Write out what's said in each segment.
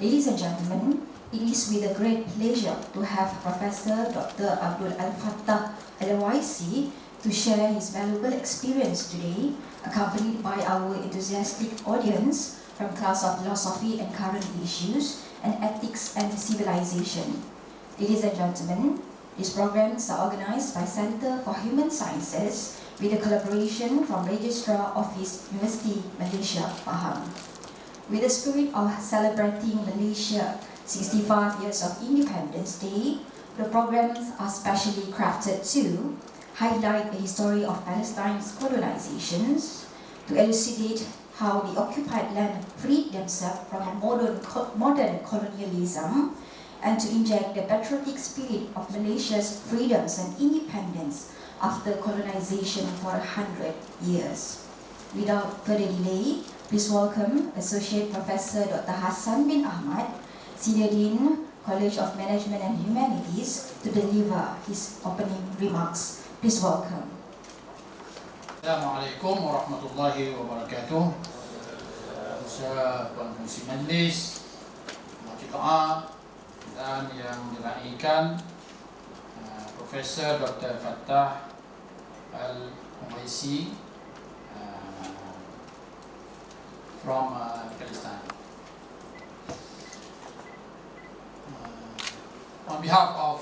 Ladies and gentlemen, it is with a great pleasure to have Professor Dr. Abdul Al-Fattah Al-Waisi to share his valuable experience today, accompanied by our enthusiastic audience from class of philosophy and current issues and ethics and civilization. Ladies and gentlemen, these programs are organized by Center for Human Sciences with a collaboration from Registrar Office, University Malaysia, Pahang. With the spirit of celebrating Malaysia 65 years of Independence Day, the programs are specially crafted to highlight the history of Palestine's colonizations, to elucidate how the occupied land freed themselves from modern colonialism, and to inject the patriotic spirit of Malaysia's freedoms and independence after colonization for 100 years. Without further delay, please welcome Associate Professor Dr. Hassan bin Ahmad, Senior Dean, College of Management and Humanities, to deliver his opening remarks. Please welcome. Assalamualaikum warahmatullahi wabarakatuh. Pengurusi majlis, doa dan yang diraikan Profesor Dr. Fattah Al-Waisi from Palestine. On behalf of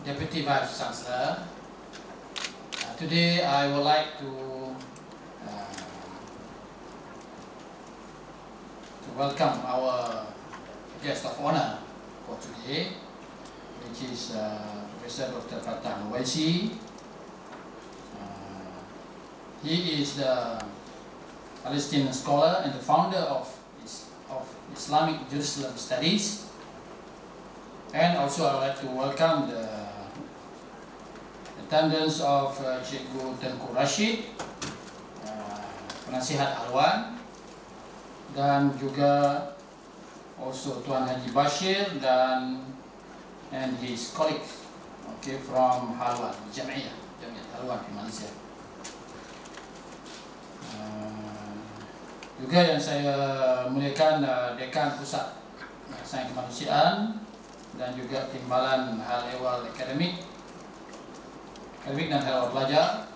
Deputy Vice Chancellor, today I would like to welcome our guest of honor for today, which is Professor Dr. Fattah Al-Waisi. He is the Palestinian scholar and the founder of Islamic Jerusalem Studies. And also I would like to welcome the attendance of Cikgu Tengku Rashid, penasihat Alwan, dan juga also Tuan Haji Bashir and his colleagues, from Halwan, Jamiat Halwan di Malaysia. Juga yang saya muliakan Dekan Pusat Sains Kemanusiaan dan juga Timbalan Hal Ehwal Akademik dan Hal Ehwal Pelajar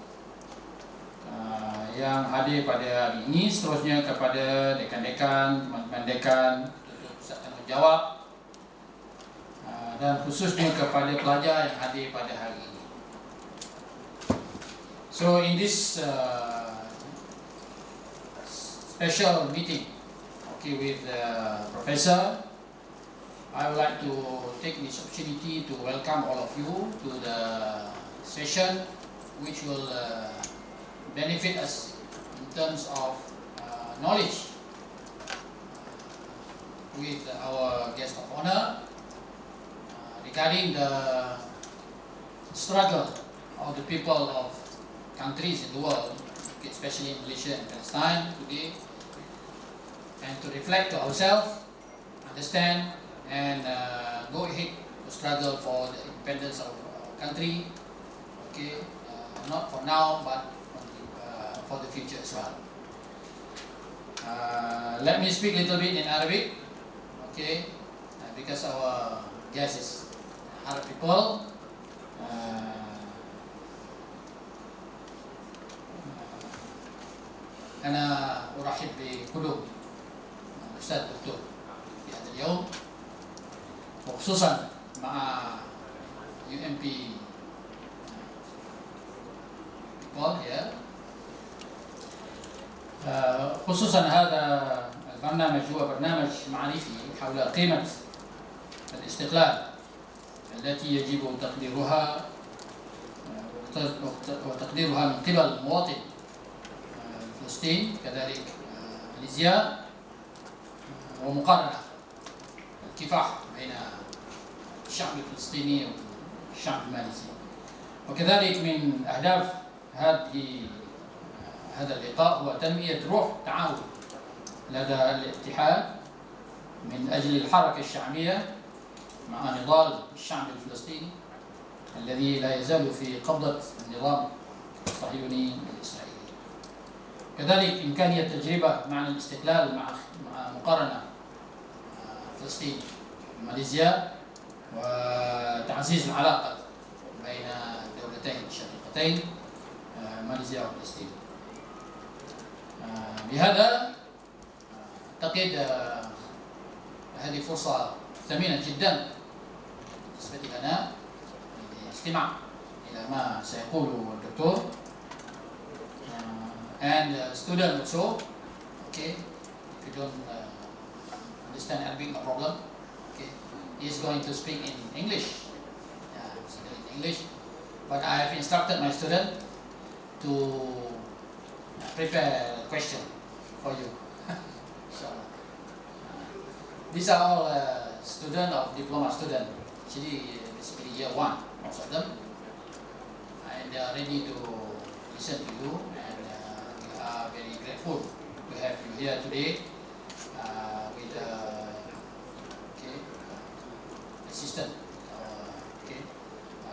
yang hadir pada hari ini, seterusnya kepada dekan-dekan, teman-teman dekan, ketua pusat tanggungjawab, dan khususnya kepada pelajar yang hadir pada hari ini. So in this special meeting with the professor, I would like to take this opportunity to welcome all of you to the session which will benefit us in terms of knowledge with our guest of honor regarding the struggle of the people of countries in the world, especially Malaysia and Palestine today, and to reflect to ourselves, understand, and go ahead to struggle for the independence of our country, not for now but for the future as well. Let me speak a little bit in Arabic, because our guest is Arab people. أنا أرحب بقدوم الأستاذ الدكتور في هذا اليوم، وخصوصا مع UMP خصوصا هذا البرنامج هو برنامج معرفي حول قيمة الاستقلال التي يجب تقديرها من قبل المواطن فلسطين، كذلك الازياء ومقارنة الكفاح بين الشعب الفلسطيني والشعب الماليزي. وكذلك من أهداف هذا اللقاء هو تنمية روح تعاون لدى الاتحاد من أجل الحركة الشعبية مع نضال الشعب الفلسطيني الذي لا يزال في قبضة النظام الصهيوني الإسرائيلي. كذلك إمكانية تجربة معنى الاستقلال مع مقارنة فلسطين وماليزيا وتعزيز العلاقة بين الدولتين الشقيقتين ماليزيا وفلسطين. بهذا أعتقد هذه فرصة ثمينة جدا بالنسبة لنا للاستماع إلى ما سيقوله الدكتور. And student also, okay, if you don't understand Arabic, no problem. Okay, he is going to speak in English. In English, but I have instructed my student to prepare a question for you. So these are all students of diploma student. Actually, basically year one, most of them, and they are ready to listen to you. And we are very grateful to have you here today with assistant,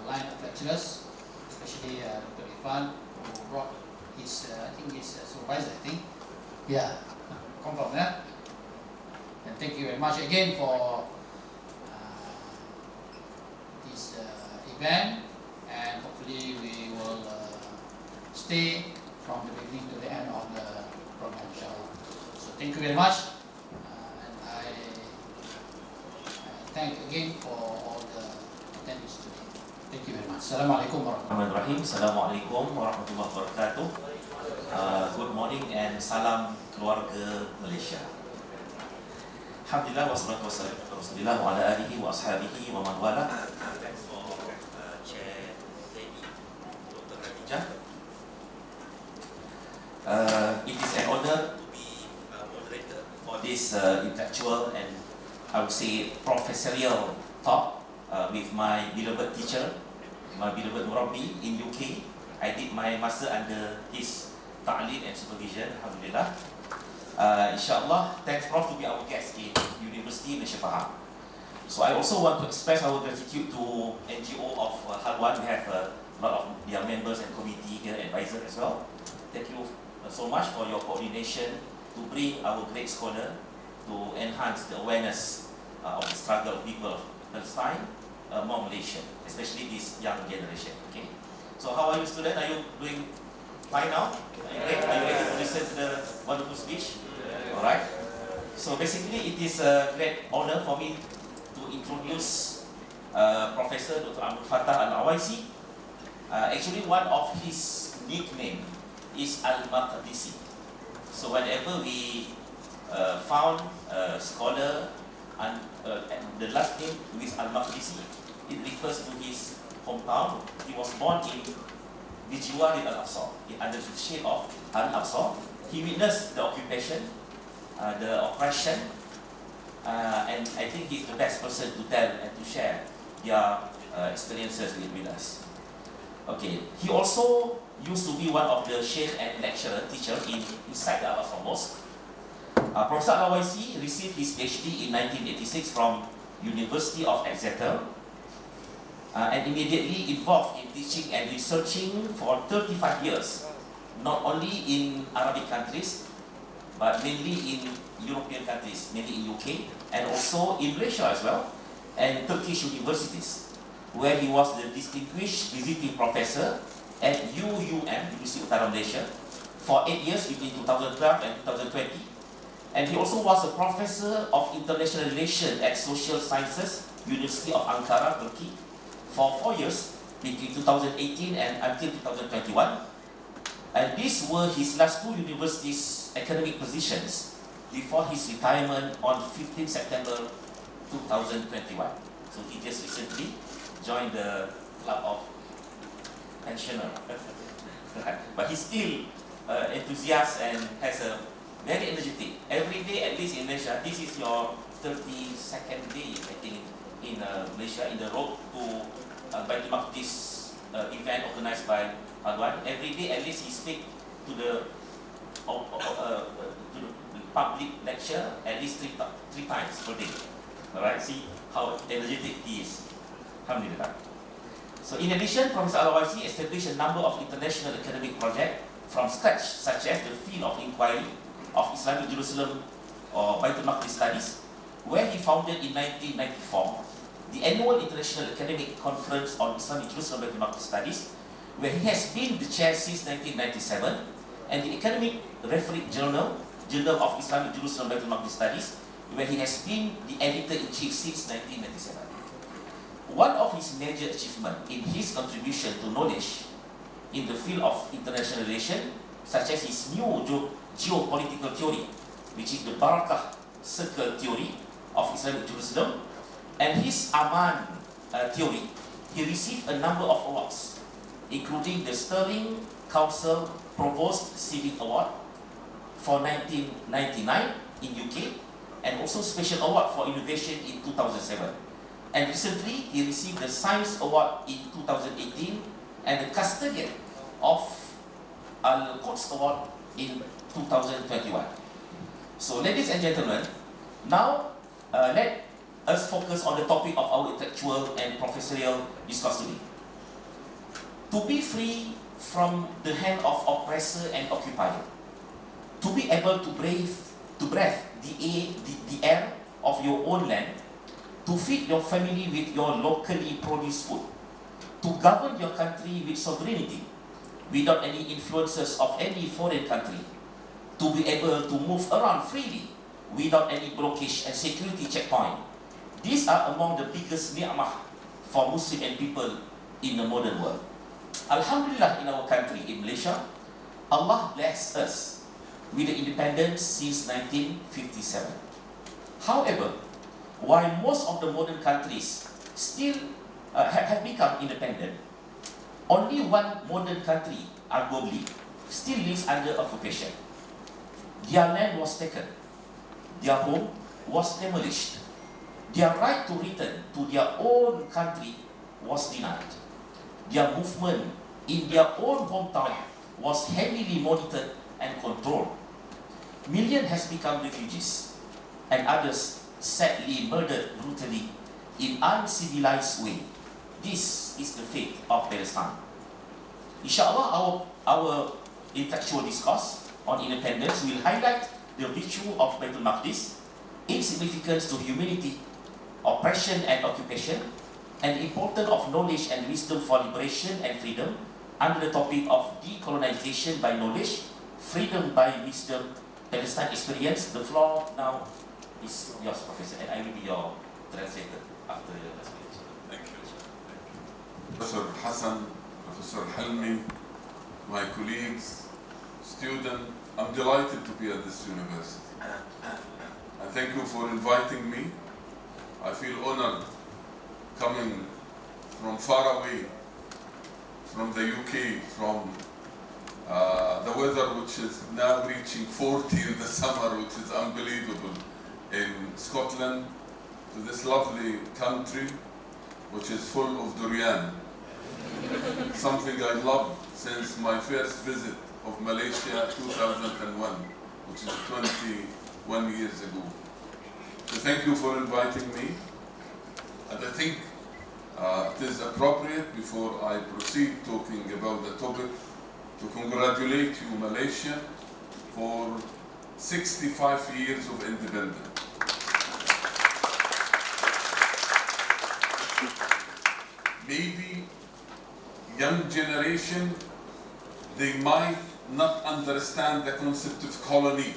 line of lecturers, especially Dr. Irfan, who brought his, I think his supervisor, yeah, confirm that. And thank you very much again for this event, and hopefully we will stay from the beginning to the end of the program, inshallah. So thank you very much, and I thank again for all the attendees today. Thank you very much. Assalamualaikum warahmatullahi wabarakatuh. Assalamualaikum warahmatullahi wabarakatuh. Good morning and salam keluarga Malaysia. Alhamdulillah wassalatu wassalamu ala Rasulillah wa ala alihi wa ashabihi wa man wala. Thanks for Chair Lady Dr. Khadijah. It is an honor to be moderator for this intellectual and I would say professorial talk with my beloved teacher, my beloved Murabbi in UK. I did my master under his ta'lim and supervision, alhamdulillah. Inshallah, thanks Prof to be our guest in University Malaysia Pahang. So I also want to express our gratitude to NGO of Halwan. We have a lot of their members and committee here, advisors as well. Thank you so much for your coordination to bring our great scholar to enhance the awareness of the struggle of people of Palestine among Malaysian, especially this young generation. Okay. So how are you, student? Are you doing fine now? Are you ready to listen to the wonderful speech? Alright. So basically, it is a great honor for me to introduce Professor Dr. Abdul Fattah Al-Awaisi. Actually, one of his nickname is Al-Maqdisi. So whenever we found a scholar and the last name is Al-Maqdisi, it refers to his hometown. He was born in Bijiwari Al-Aqsa, under the shade of Al-Aqsa. He witnessed the occupation, the oppression, and I think he's the best person to tell and to share their experiences with us. Okay, he also used to be one of the sheikh and lecturer teacher inside the Al-Aqsa Mosque. Professor Al-Awaisi received his PhD in 1986 from University of Exeter, and immediately involved in teaching and researching for 35 years, not only in Arabic countries, but mainly in European countries, mainly in UK, and also in Malaysia as well, and Turkish universities, where he was the distinguished visiting professor at UUM, University Utara Malaysia, for 8 years between 2012 and 2020. And he also was a professor of international relations at Social Sciences, University of Ankara, Turkey, for 4 years between 2018 and until 2021. And these were his last two universities' academic positions before his retirement on 15 September 2021. So he just recently joined the club of pensioner. But he's still enthusiastic and has a very energetic. Every day, at least in Malaysia, this is your 32nd day, I think, in Malaysia, in the road to Baitul Maqdis event organized by Halwan. Every day, at least, he speaks to the public lecture at least three times per day. Alright, see how energetic he is. Alhamdulillah. So in addition, Professor Al-Awaisi established a number of international academic projects from scratch, such as the field of inquiry of Islamic Jerusalem or Baitul Maqdis studies, where he founded in 1994 the annual International Academic Conference on Islamic Jerusalem and Baitul Maqdis Studies, where he has been the chair since 1997, and the Academic Referee Journal of Islamic Jerusalem and Baitul Maqdis Studies, where he has been the editor-in-chief since 1997. One of his major achievements in his contribution to knowledge in the field of international relations, such as his new geopolitical theory, which is the Barakah Circle theory of Islamic Jerusalem, and his Aman theory, he received a number of awards, including the Sterling Council Provost Civic Award for 1999 in UK, and also Special Award for Innovation in 2007. And recently, he received the Science Award in 2018 and the Custodian of Al-Quds Award in 2021. So, ladies and gentlemen, now let us focus on the topic of our intellectual and professorial discourse today. To be free from the hand of oppressor and occupier, to be able to breathe the air of your own land, to feed your family with your locally produced food, to govern your country with sovereignty, without any influences of any foreign country, to be able to move around freely without any blockage and security checkpoint. These are among the biggest ni'mah for Muslim and people in the modern world. Alhamdulillah, in our country, in Malaysia, Allah blessed us with the independence since 1957. However, while most of the modern countries still have become independent, only one modern country, arguably, still lives under occupation. Their land was taken, their home was demolished, their right to return to their own country was denied. Their movement in their own hometown was heavily monitored and controlled. Millions has become refugees, and others sadly murdered brutally in uncivilized way. This is the fate of Palestine. Inshallah, our intellectual discourse on independence will highlight the virtue of Baitul Maqdis, its significance to humanity, oppression and occupation, and the importance of knowledge and wisdom for liberation and freedom under the topic of decolonization by knowledge, freedom by wisdom, Palestine experience. The floor now is yours, Professor, and I will be your translator after your speech. Thank you. Professor Hassan, Professor Helmi, my colleagues, students, I'm delighted to be at this university. And thank you for inviting me. I feel honored coming from far away, from the UK, from the weather which is now reaching 40 in the summer, which is unbelievable, in Scotland, to this lovely country which is full of durian. Something I love since my first visit of Malaysia 2001, which is 21 years ago. So thank you for inviting me. And I think it is appropriate, before I proceed talking about the topic, to congratulate you, Malaysia, for 65 years of independence. Maybe young generation, they might not understand the concept of colony,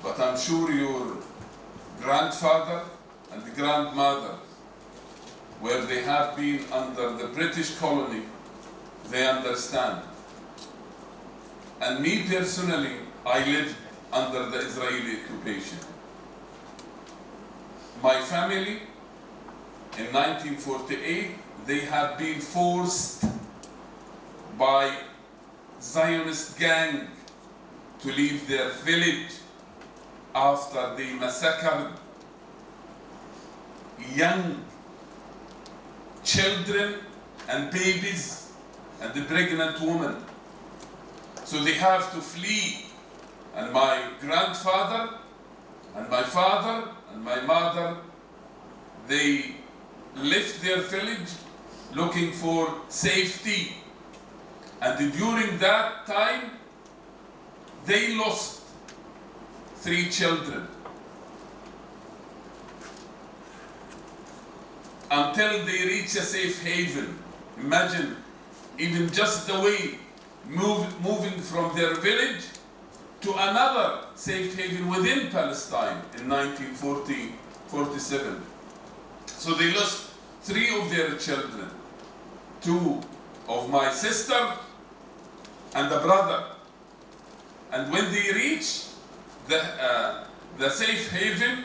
but I'm sure your grandfather and grandmother, where they have been under the British colony, they understand. And me personally, I lived under the Israeli occupation. My family, in 1948, they had been forced by Zionist gang to leave their village after they massacred young children and babies and the pregnant woman. So they have to flee. And my grandfather and my father and my mother, they left their village looking for safety. And during that time, they lost 3 children. until they reach a safe haven. Imagine, even just the way moving from their village to another safe haven within Palestine in 1947. So they lost 3 of their children, 2 of my sister and a brother. And when they reached the safe haven,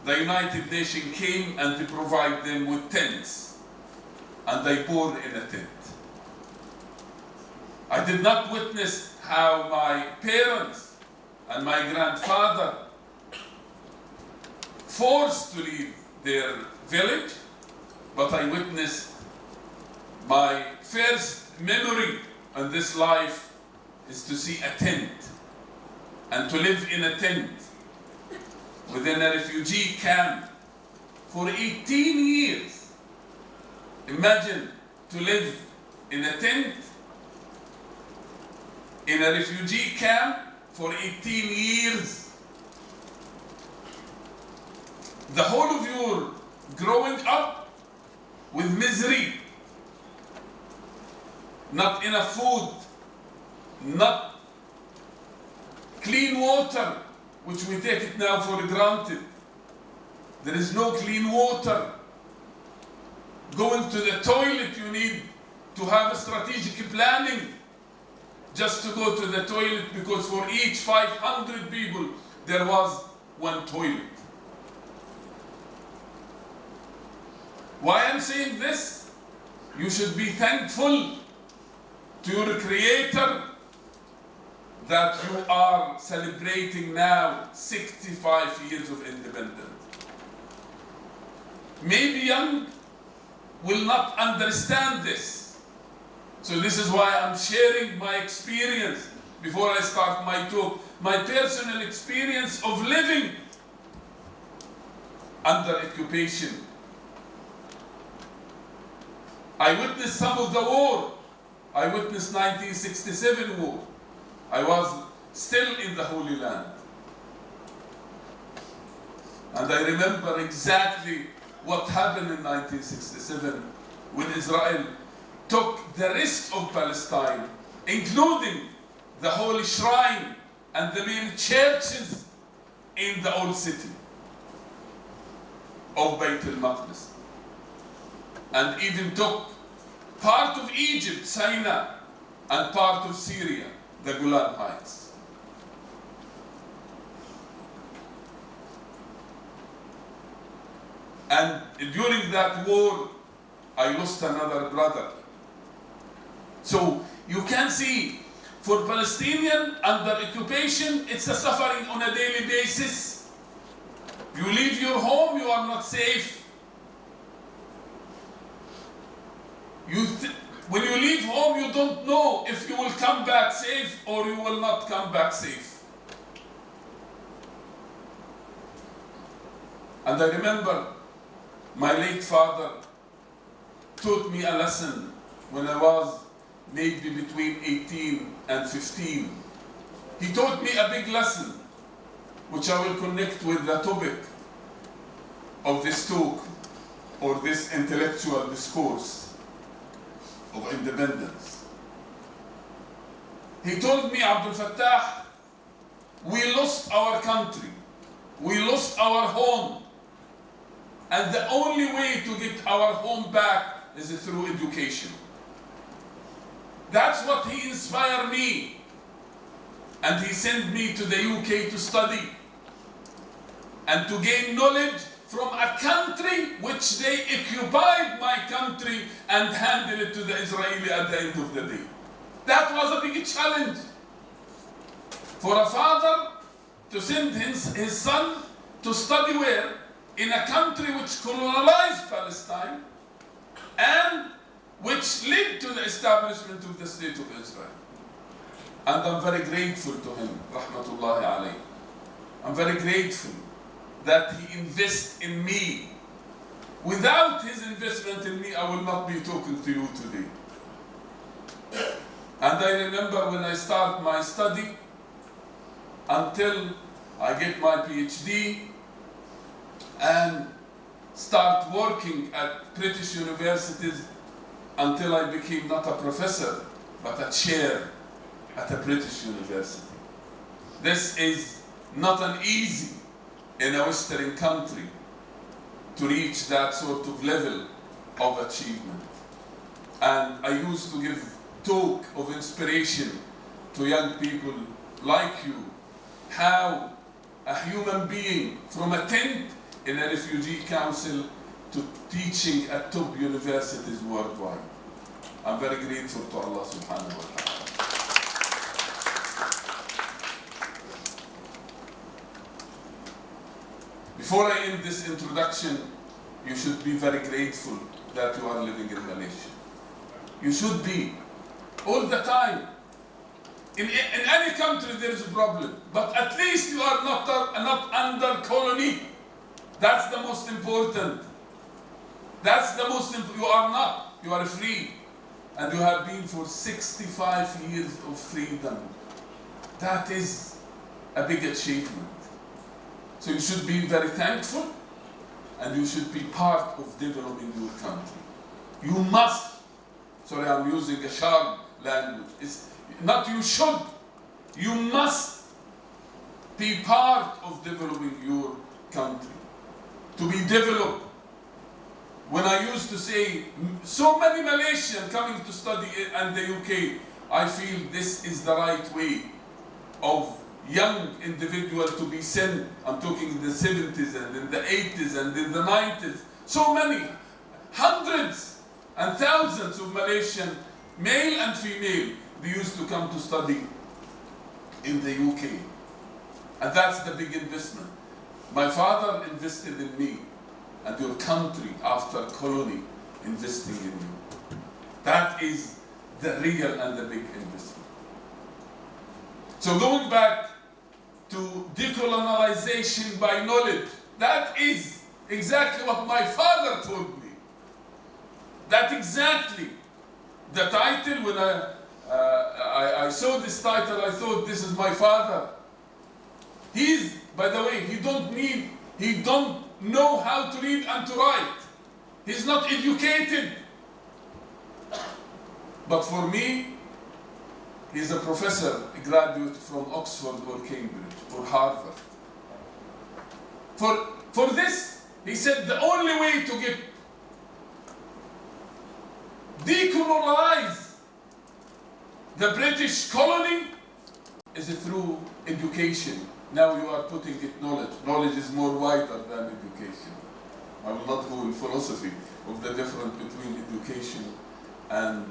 the United Nations came and they provided them with tents, and they poured in a tent. I did not witness how my parents and my grandfather forced to leave their village, but I witnessed my first memory in this life is to see a tent and to live in a tent within a refugee camp for 18 years. Imagine to live in a tent in a refugee camp for 18 years. The whole of your growing up with misery, not enough food, not clean water, which we take it now for granted. There is no clean water. Going to the toilet, you need to have a strategic planning just to go to the toilet, because for each 500 people there was one toilet. Why I'm saying this? You should be thankful to your Creator that you are celebrating now 65 years of independence. Maybe young will not understand this. So this is why I'm sharing my experience before I start my talk, my personal experience of living under occupation. I witnessed some of the war. I witnessed 1967 war. I was still in the Holy Land. And I remember exactly what happened in 1967 when Israel took the rest of Palestine, including the Holy Shrine and the main churches in the old city of Beit al-Maqdis, and even took part of Egypt, Sinai, and part of Syria, the Golan Heights. And during that war, I lost another brother. So you can see, for Palestinian under occupation, it's a suffering on a daily basis. You leave your home, you are not safe. When you leave home, you don't know if you will come back safe or you will not come back safe. And I remember my late father taught me a lesson when I was maybe between 18 and 15. He taught me a big lesson, which I will connect with the topic of this talk, or this intellectual discourse of independence. He told me, Abdul Fattah, we lost our country, we lost our home, and the only way to get our home back is through education. That's what he inspired me. And he sent me to the UK to study and to gain knowledge from a country which they occupied my country and handed it to the Israeli at the end of the day. That was a big challenge for a father to send his son to study where? In a country which colonized Palestine and which led to the establishment of the State of Israel. And I'm very grateful to him, rahmatullahi alayhi. I'm very grateful that he invests in me. Without his investment in me, I will not be talking to you today. And I remember when I start my study until I get my PhD, and start working at British universities until I became not a professor, but a chair at a British university. This is not an easy in a Western country to reach that sort of level of achievement. And I used to give talk of inspiration to young people like you, how a human being from a tent in a refugee council to teaching at top universities worldwide. I'm very grateful to Allah subhanahu wa ta'ala. Before I end this introduction, you should be very grateful that you are living in Malaysia. You should be, all the time. In any country there is a problem, but at least you are not under colony. That's the most important. That's the most important. You are not. You are free. And you have been for 65 years of freedom. That is a big achievement. So you should be very thankful, and you should be part of developing your country. You must, sorry I'm using a sharp language, it's not you should, you must be part of developing your country. To be developed. When I used to say, so many Malaysians coming to study in the UK, I feel this is the right way of young individual to be sent. I'm talking in the 70s and in the 80s and in the 90s. So many, hundreds and thousands of Malaysian, male and female, they used to come to study in the UK. And that's the big investment. My father invested in me, and your country after colony investing in you. That is the real and the big investment. So going back to decolonization by knowledge, that is exactly what my father told me. That exactly the title, when I saw this title, I thought this is my father. He's, by the way, he don't know how to read and to write. He's not educated. But for me, he's a professor, a graduate from Oxford or Cambridge or Harvard. For this, he said the only way to get decolonize the British colony is through education. Now you are putting it knowledge. Knowledge is more wider than education. I will not go in philosophy of the difference between education and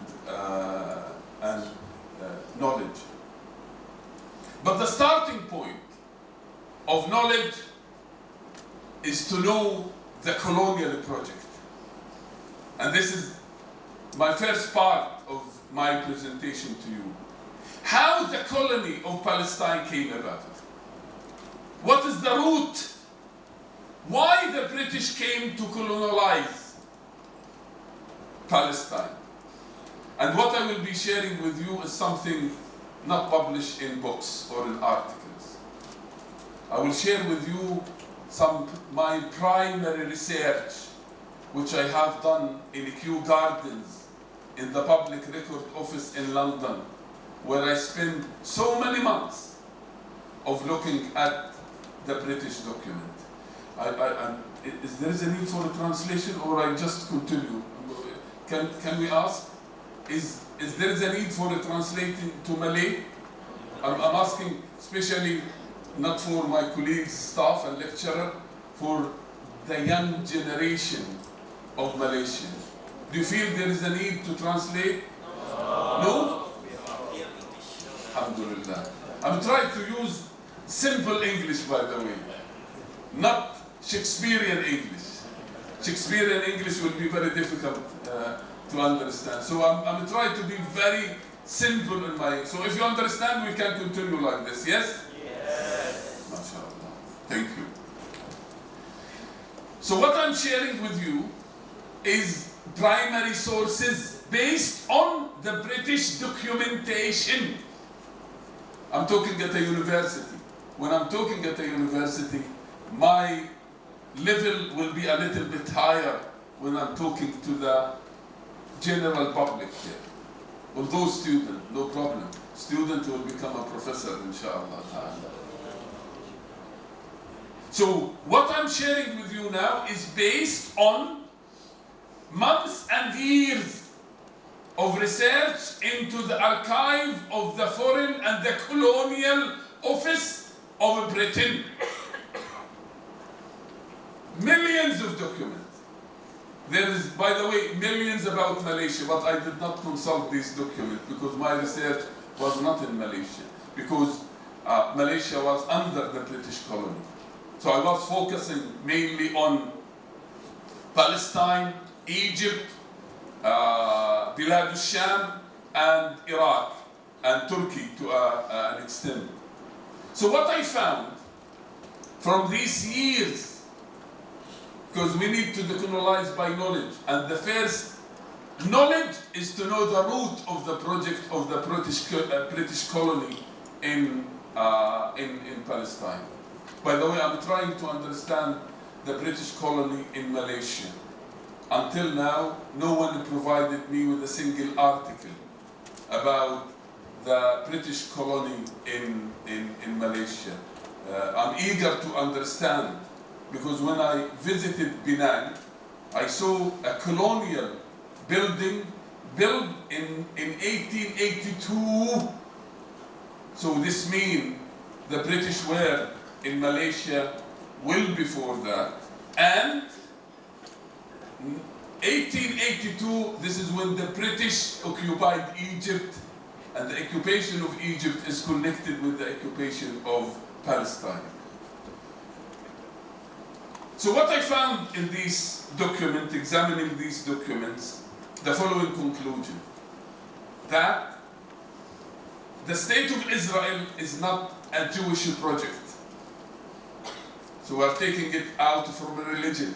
knowledge. But the starting point of knowledge is to know the colonial project. And this is my first part of my presentation to you. How the colony of Palestine came about. What is the root? Why the British came to colonize Palestine? And what I will be sharing with you is something not published in books or in articles. I will share with you my primary research, which I have done in Kew Gardens, in the Public Record Office in London, where I spent so many months of looking at the British document. Is there a need for a translation, or I just continue? Can we ask? Is there a need for a translating to Malay? I'm asking, especially not for my colleagues, staff and lecturer, for the young generation of Malaysians. Do you feel there is a need to translate? No? Alhamdulillah. I'm trying to use simple English, by the way, not Shakespearean English. Shakespearean English will be very difficult to understand. So I'm trying to be very simple in my. So if you understand, we can continue like this. Yes? Yes. MashaAllah. Thank you. So what I'm sharing with you is primary sources based on the British documentation. I'm talking at a university. When I'm talking at a university, my level will be a little bit higher when I'm talking to the general public here. Although student, no problem. Student will become a professor, inshallah. So what I'm sharing with you now is based on months and years of research into the archive of the Foreign and the Colonial Office of Britain. Millions of documents. There is, by the way, millions about Malaysia, but I did not consult these documents because my research was not in Malaysia, because Malaysia was under the British colony. So I was focusing mainly on Palestine, Egypt, Bilad al-Sham, and Iraq, and Turkey to an extent. So what I found from these years, because we need to decolonize by knowledge, and the first knowledge is to know the root of the project of the British colony in Palestine. By the way, I'm trying to understand the British colony in Malaysia. Until now, no one provided me with a single article about the British colony in Malaysia. I'm eager to understand, because when I visited Penang, I saw a colonial building built in 1882. So this means the British were in Malaysia well before that. And 1882, this is when the British occupied Egypt, and the occupation of Egypt is connected with the occupation of Palestine. So what I found in these documents, examining these documents, the following conclusion: that the state of Israel is not a Jewish project. So we are taking it out from a religion.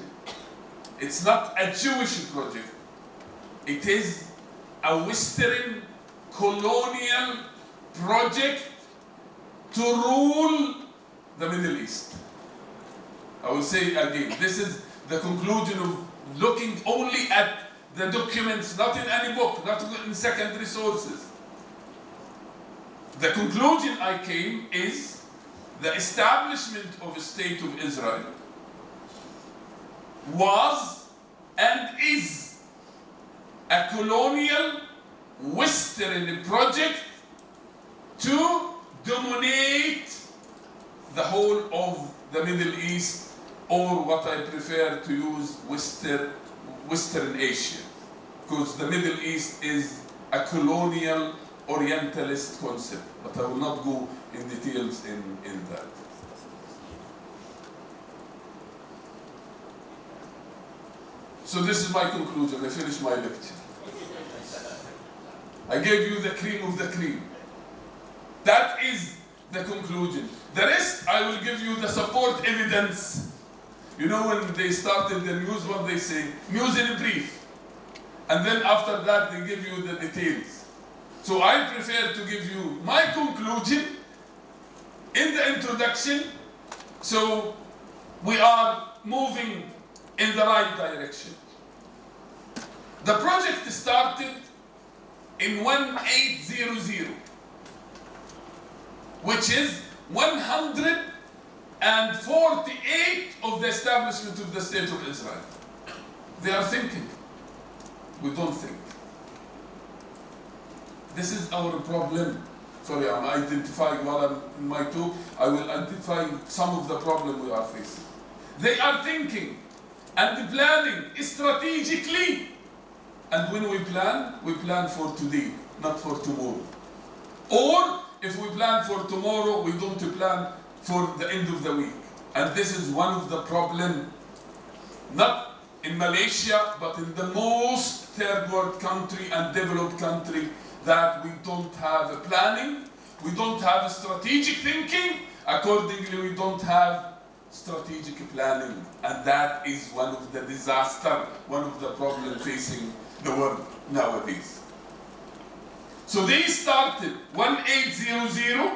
It's not a Jewish project. It is a Western colonial project to rule the Middle East. I will say again, this is the conclusion of looking only at the documents, not in any book, not in secondary sources. The conclusion I came is the establishment of a state of Israel was and is a colonial Western project to dominate the whole of the Middle East, or what I prefer to use, Western Asia, because the Middle East is a colonial Orientalist concept, but I will not go in details in that. So this is my conclusion. I finished my lecture. I gave you the cream of the cream. That is the conclusion. The rest, I will give you the support evidence. You know, when they started the news, what they say? News in brief. And then after that, they give you the details. So I prefer to give you my conclusion in the introduction, so we are moving in the right direction. The project started in 1800, which is 148 of the establishment of the State of Israel. They are thinking. We don't think. This is our problem. Sorry, I'm identifying while I'm in my talk. I will identify some of the problem we are facing. They are thinking and planning strategically. And when we plan for today, not for tomorrow. Or if we plan for tomorrow, we don't plan for the end of the week. And this is one of the problems, not in Malaysia, but in the most third world country and developed country, that we don't have a planning, we don't have a strategic thinking, accordingly we don't have strategic planning. And that is one of the disaster, one of the problems facing the world nowadays. So they started 1800,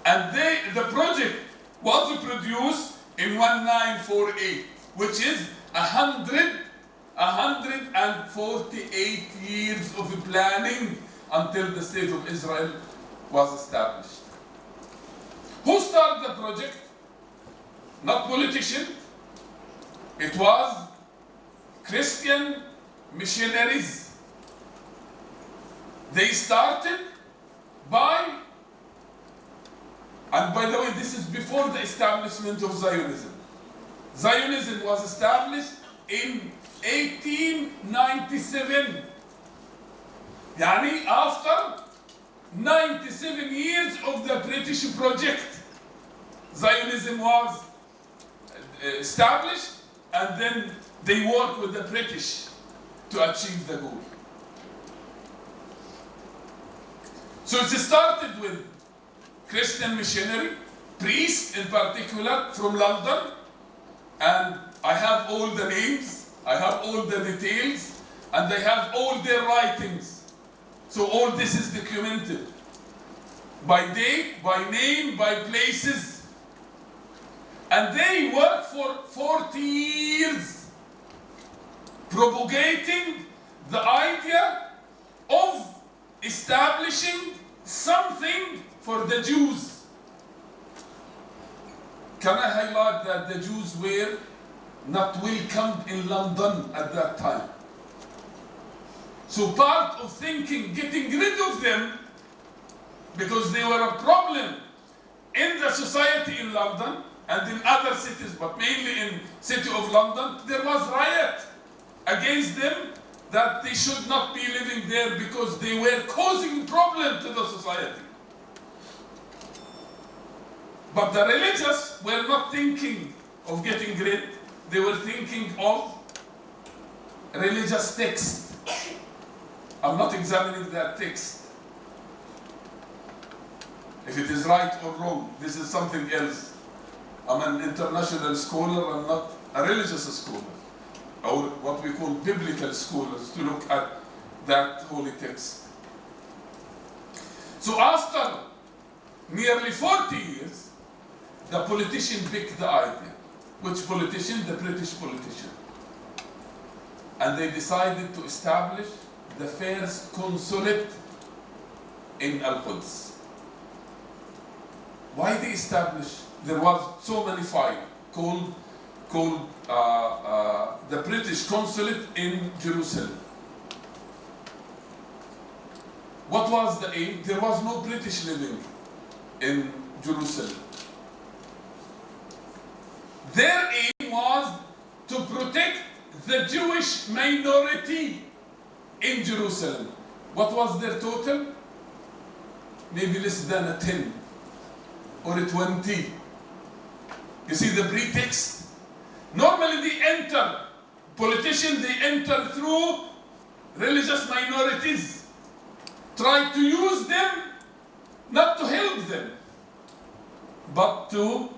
and the project was produced in in 1948, which is 148 years of planning until the State of Israel was established. Who started the project? Not politicians. It was Christian missionaries. They started by, and by the way, this is before the establishment of Zionism. Zionism was established in 1897. Yani after 97 years of the British project, Zionism was established, and then they worked with the British to achieve the goal. So it started with Christian missionary, priests in particular from London, and I have all the names, I have all the details, and I have all their writings. So all this is documented by date, by name, by places. And they worked for 40 years propagating the idea of establishing something for the Jews. Can I highlight that the Jews were not welcomed in London at that time? So part of thinking, getting rid of them, because they were a problem in the society in London and in other cities, but mainly in city of London, there was riot against them that they should not be living there because they were causing problem to the society. But the religious were not thinking of getting rid, they were thinking of religious text. I'm not examining that text. If it is right or wrong, this is something else. I'm an international scholar, I'm not a religious scholar, or what we call biblical scholars, to look at that holy text. So after nearly 40 years, the politician picked the idea. Which politician? The British politician. And they decided to establish the first consulate in Al-Quds. Why they established? There was so many files called the British consulate in Jerusalem. What was the aim? There was no British living in Jerusalem. Their aim was to protect the Jewish minority in Jerusalem. What was their total? Maybe less than a 10 or a 20. You see the pretext? Normally they enter, politicians, they enter through religious minorities, try to use them, not to help them, but to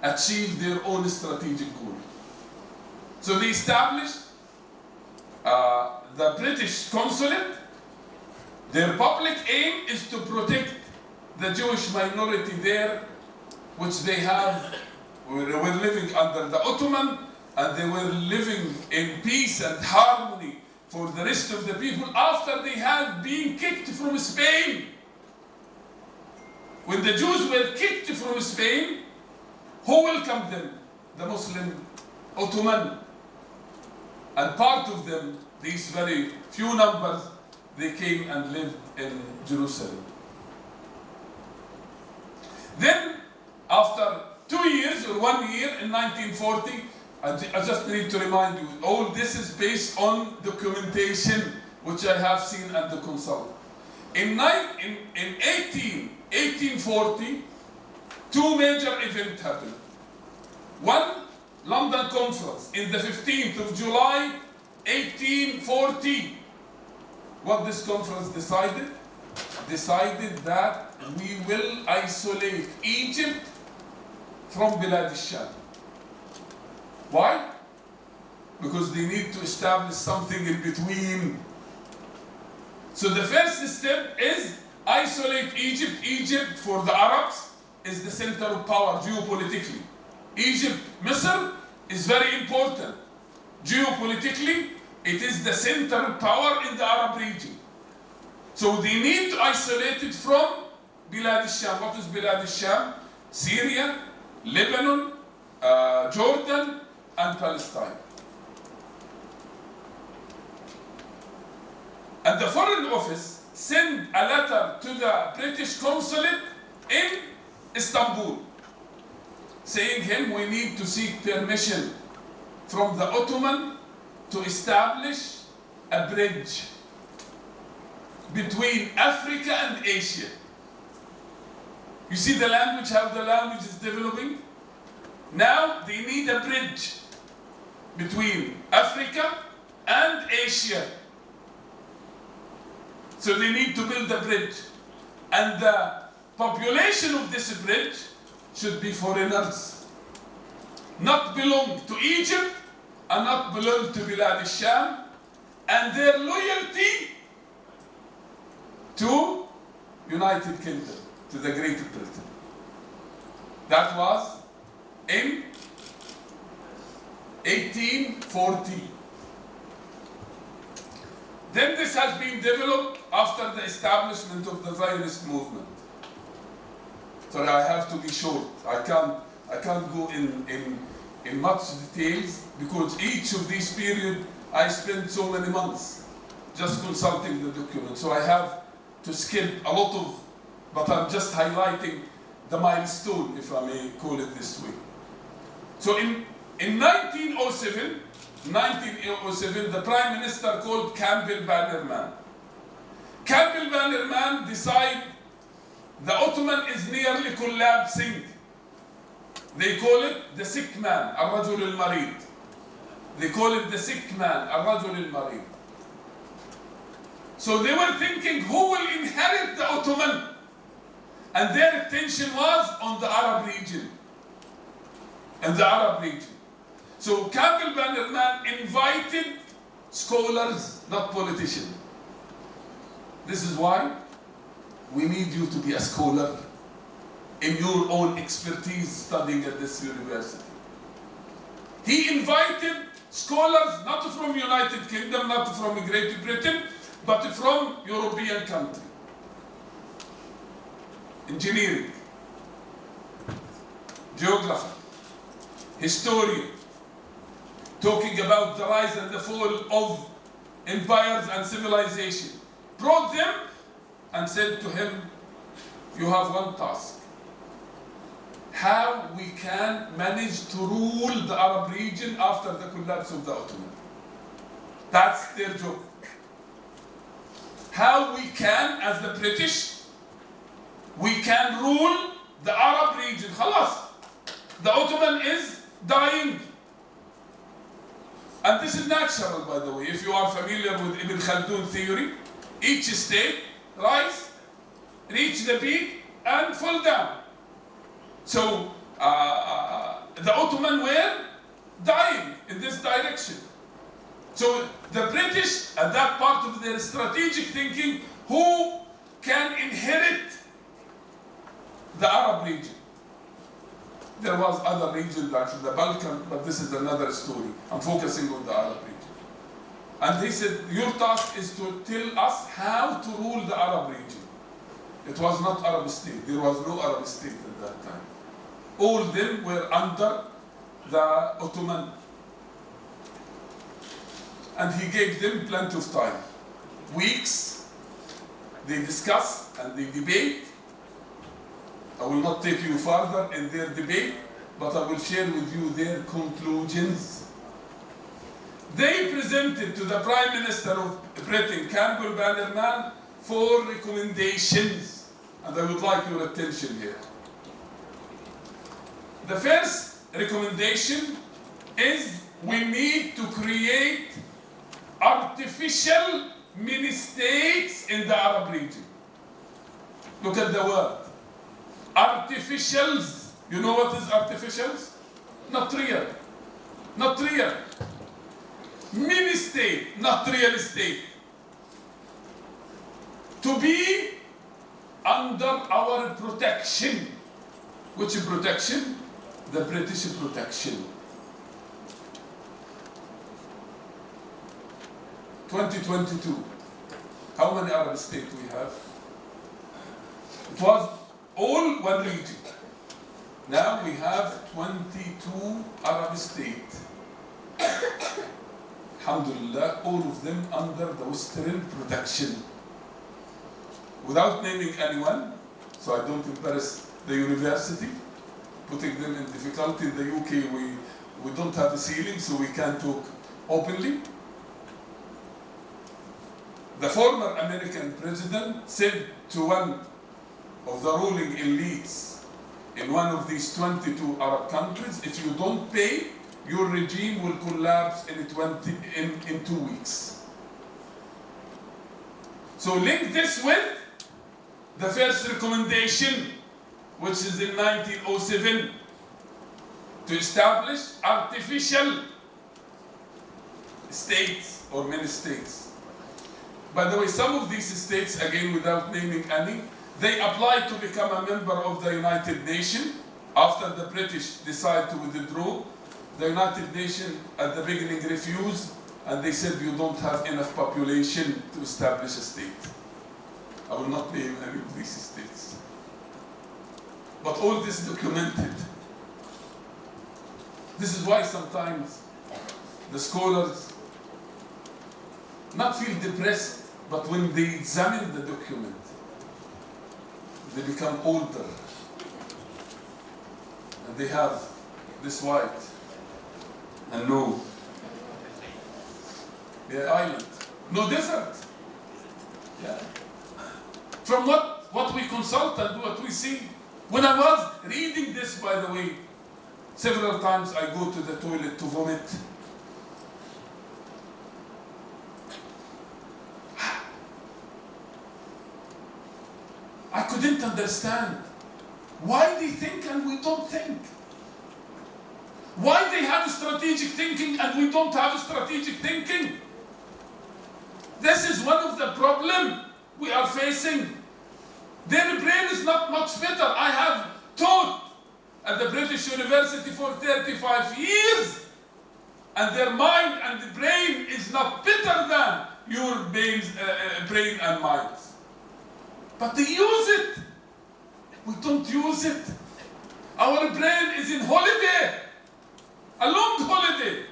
achieve their own strategic goal. So they established the British consulate. Their public aim is to protect the Jewish minority there, which they were living under the Ottoman, and they were living in peace and harmony for the rest of the people after they had been kicked from Spain. When the Jews were kicked from Spain, who welcomed them? The Muslim Ottoman. And part of them, these very few numbers, they came and lived in Jerusalem. Then, after 2 years or 1 year in 1940, I just need to remind you, all this is based on documentation which I have seen and to consult. In 1840, two major events happened. One, London Conference in the 15th of July, 1840. What this conference decided? Decided that we will isolate Egypt from Bilad al-Sham. Why? Because they need to establish something in between. So the first step is isolate Egypt. Egypt, for the Arabs, is the center of power geopolitically. Egypt, Misr is very important. Geopolitically, it is the center power in the Arab region. So they need to isolate it from Bilad al-Sham. What is Bilad al-Sham? Syria, Lebanon, Jordan, and Palestine. And the Foreign Office sent a letter to the British consulate in Istanbul, saying we need to seek permission from the Ottoman to establish a bridge between Africa and Asia. You see the language, how the language is developing? Now they need a bridge between Africa and Asia. So they need to build a bridge. And the population of this bridge should be foreigners, not belong to Egypt and not belong to Bilad al-Sham, and their loyalty to United Kingdom, to the Great Britain. That was in 1840. Then this has been developed after the establishment of the Zionist movement. Sorry, I have to be short. I can't go in much details because each of these periods I spent so many months just consulting the document. So I have to skip a lot of, but I'm just highlighting the milestone, if I may call it this way. So in 1907, the Prime Minister called Campbell Bannerman. Campbell Bannerman decided the Ottoman is nearly collapsing. They call it the sick man, الرجل المريض. They call it the sick man, الرجل المريض. So they were thinking, who will inherit the Ottoman? And their attention was on the Arab region. And the Arab region. So Campbell Bannerman invited scholars, not politicians. This is why we need you to be a scholar in your own expertise studying at this university. He invited scholars not from United Kingdom, not from Great Britain, but from European countries. Engineering, geography, historian, talking about the rise and the fall of empires and civilization. Brought them and said to him, you have one task. How we can manage to rule the Arab region after the collapse of the Ottoman. That's their job. How we can, as the British, we can rule the Arab region. Khalas. The Ottoman is dying. And this is natural, by the way. If you are familiar with Ibn Khaldun theory, each state rise, reach the peak, and fall down. So the Ottoman were dying in this direction. So the British, at that part of their strategic thinking, who can inherit the Arab region? There was other regions, actually, the Balkan, but this is another story. I'm focusing on the Arab region. And he said, your task is to tell us how to rule the Arab region. It was not Arab state. There was no Arab state at that time. All of them were under the Ottoman. And he gave them plenty of time. Weeks, they discuss and they debate. I will not take you further in their debate, but I will share with you their conclusions. They presented to the Prime Minister of Britain, Campbell Bannerman, 4 recommendations, and I would like your attention here. The first recommendation is we need to create artificial mini-states in the Arab region. Look at the word. Artificials. You know what is artificials? Not real. Not real. Mini-state, not real estate. To be under our protection. Which protection? the British protection. 2022, how many Arab states we have? It was all one region. Now we have 22 Arab states. Alhamdulillah, all of them under the Western protection. Without naming anyone, so I don't embarrass the university, putting them in difficulty. In the UK, we don't have a ceiling, so we can't talk openly. The former American president said to one of the ruling elites in one of these 22 Arab countries, if you don't pay, your regime will collapse in 2 weeks. So link this with the first recommendation, which is in 1907, to establish artificial states or many states. By the way, some of these states, again without naming any, they applied to become a member of the United Nations after the British decided to withdraw. The United Nations at the beginning refused, and they said you don't have enough population to establish a state. I will not name any of these states. But all this documented. This is why sometimes the scholars not feel depressed, but when they examine the document, they become older. And they have this white and no island, no desert. Yeah. From what we consult and what we see. When I was reading this, by the way, several times I go to the toilet to vomit. I couldn't understand why they think and we don't think. Why they have strategic thinking and we don't have strategic thinking. This is one of the problems we are facing. Their brain is not much better. I have taught at the British University for 35 years, and their mind and the brain is not better than your brain and minds. But they use it. We don't use it. Our brain is in holiday, a long holiday.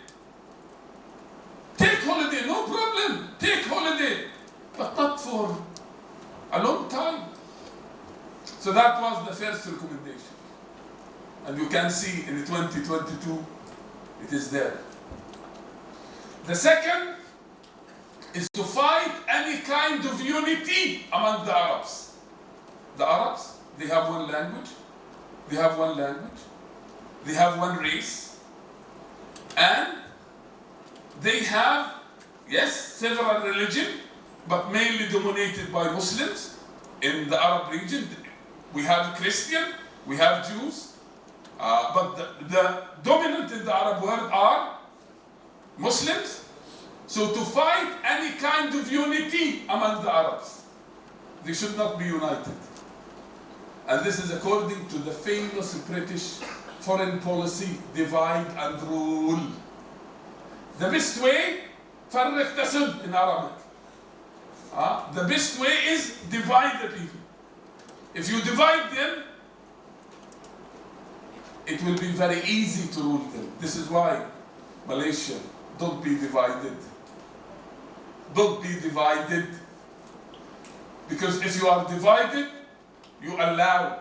Take holiday, no problem. Take holiday, but not for a long time. So that was the first recommendation. And you can see in 2022, it is there. The second is to fight any kind of unity among the Arabs. The Arabs, they have one language, they have one language, they have one race, and they have, yes, several religions, but mainly dominated by Muslims. In the Arab region, we have Christian, we have Jews, but the dominant in the Arab world are Muslims. So to fight any kind of unity among the Arabs, they should not be united. And this is according to the famous British foreign policy, divide and rule. The best way, فرق تسد in Arabic. The best way is divide the people. If you divide them, it will be very easy to rule them. This is why Malaysia, don't be divided. Don't be divided. Because if you are divided, you allow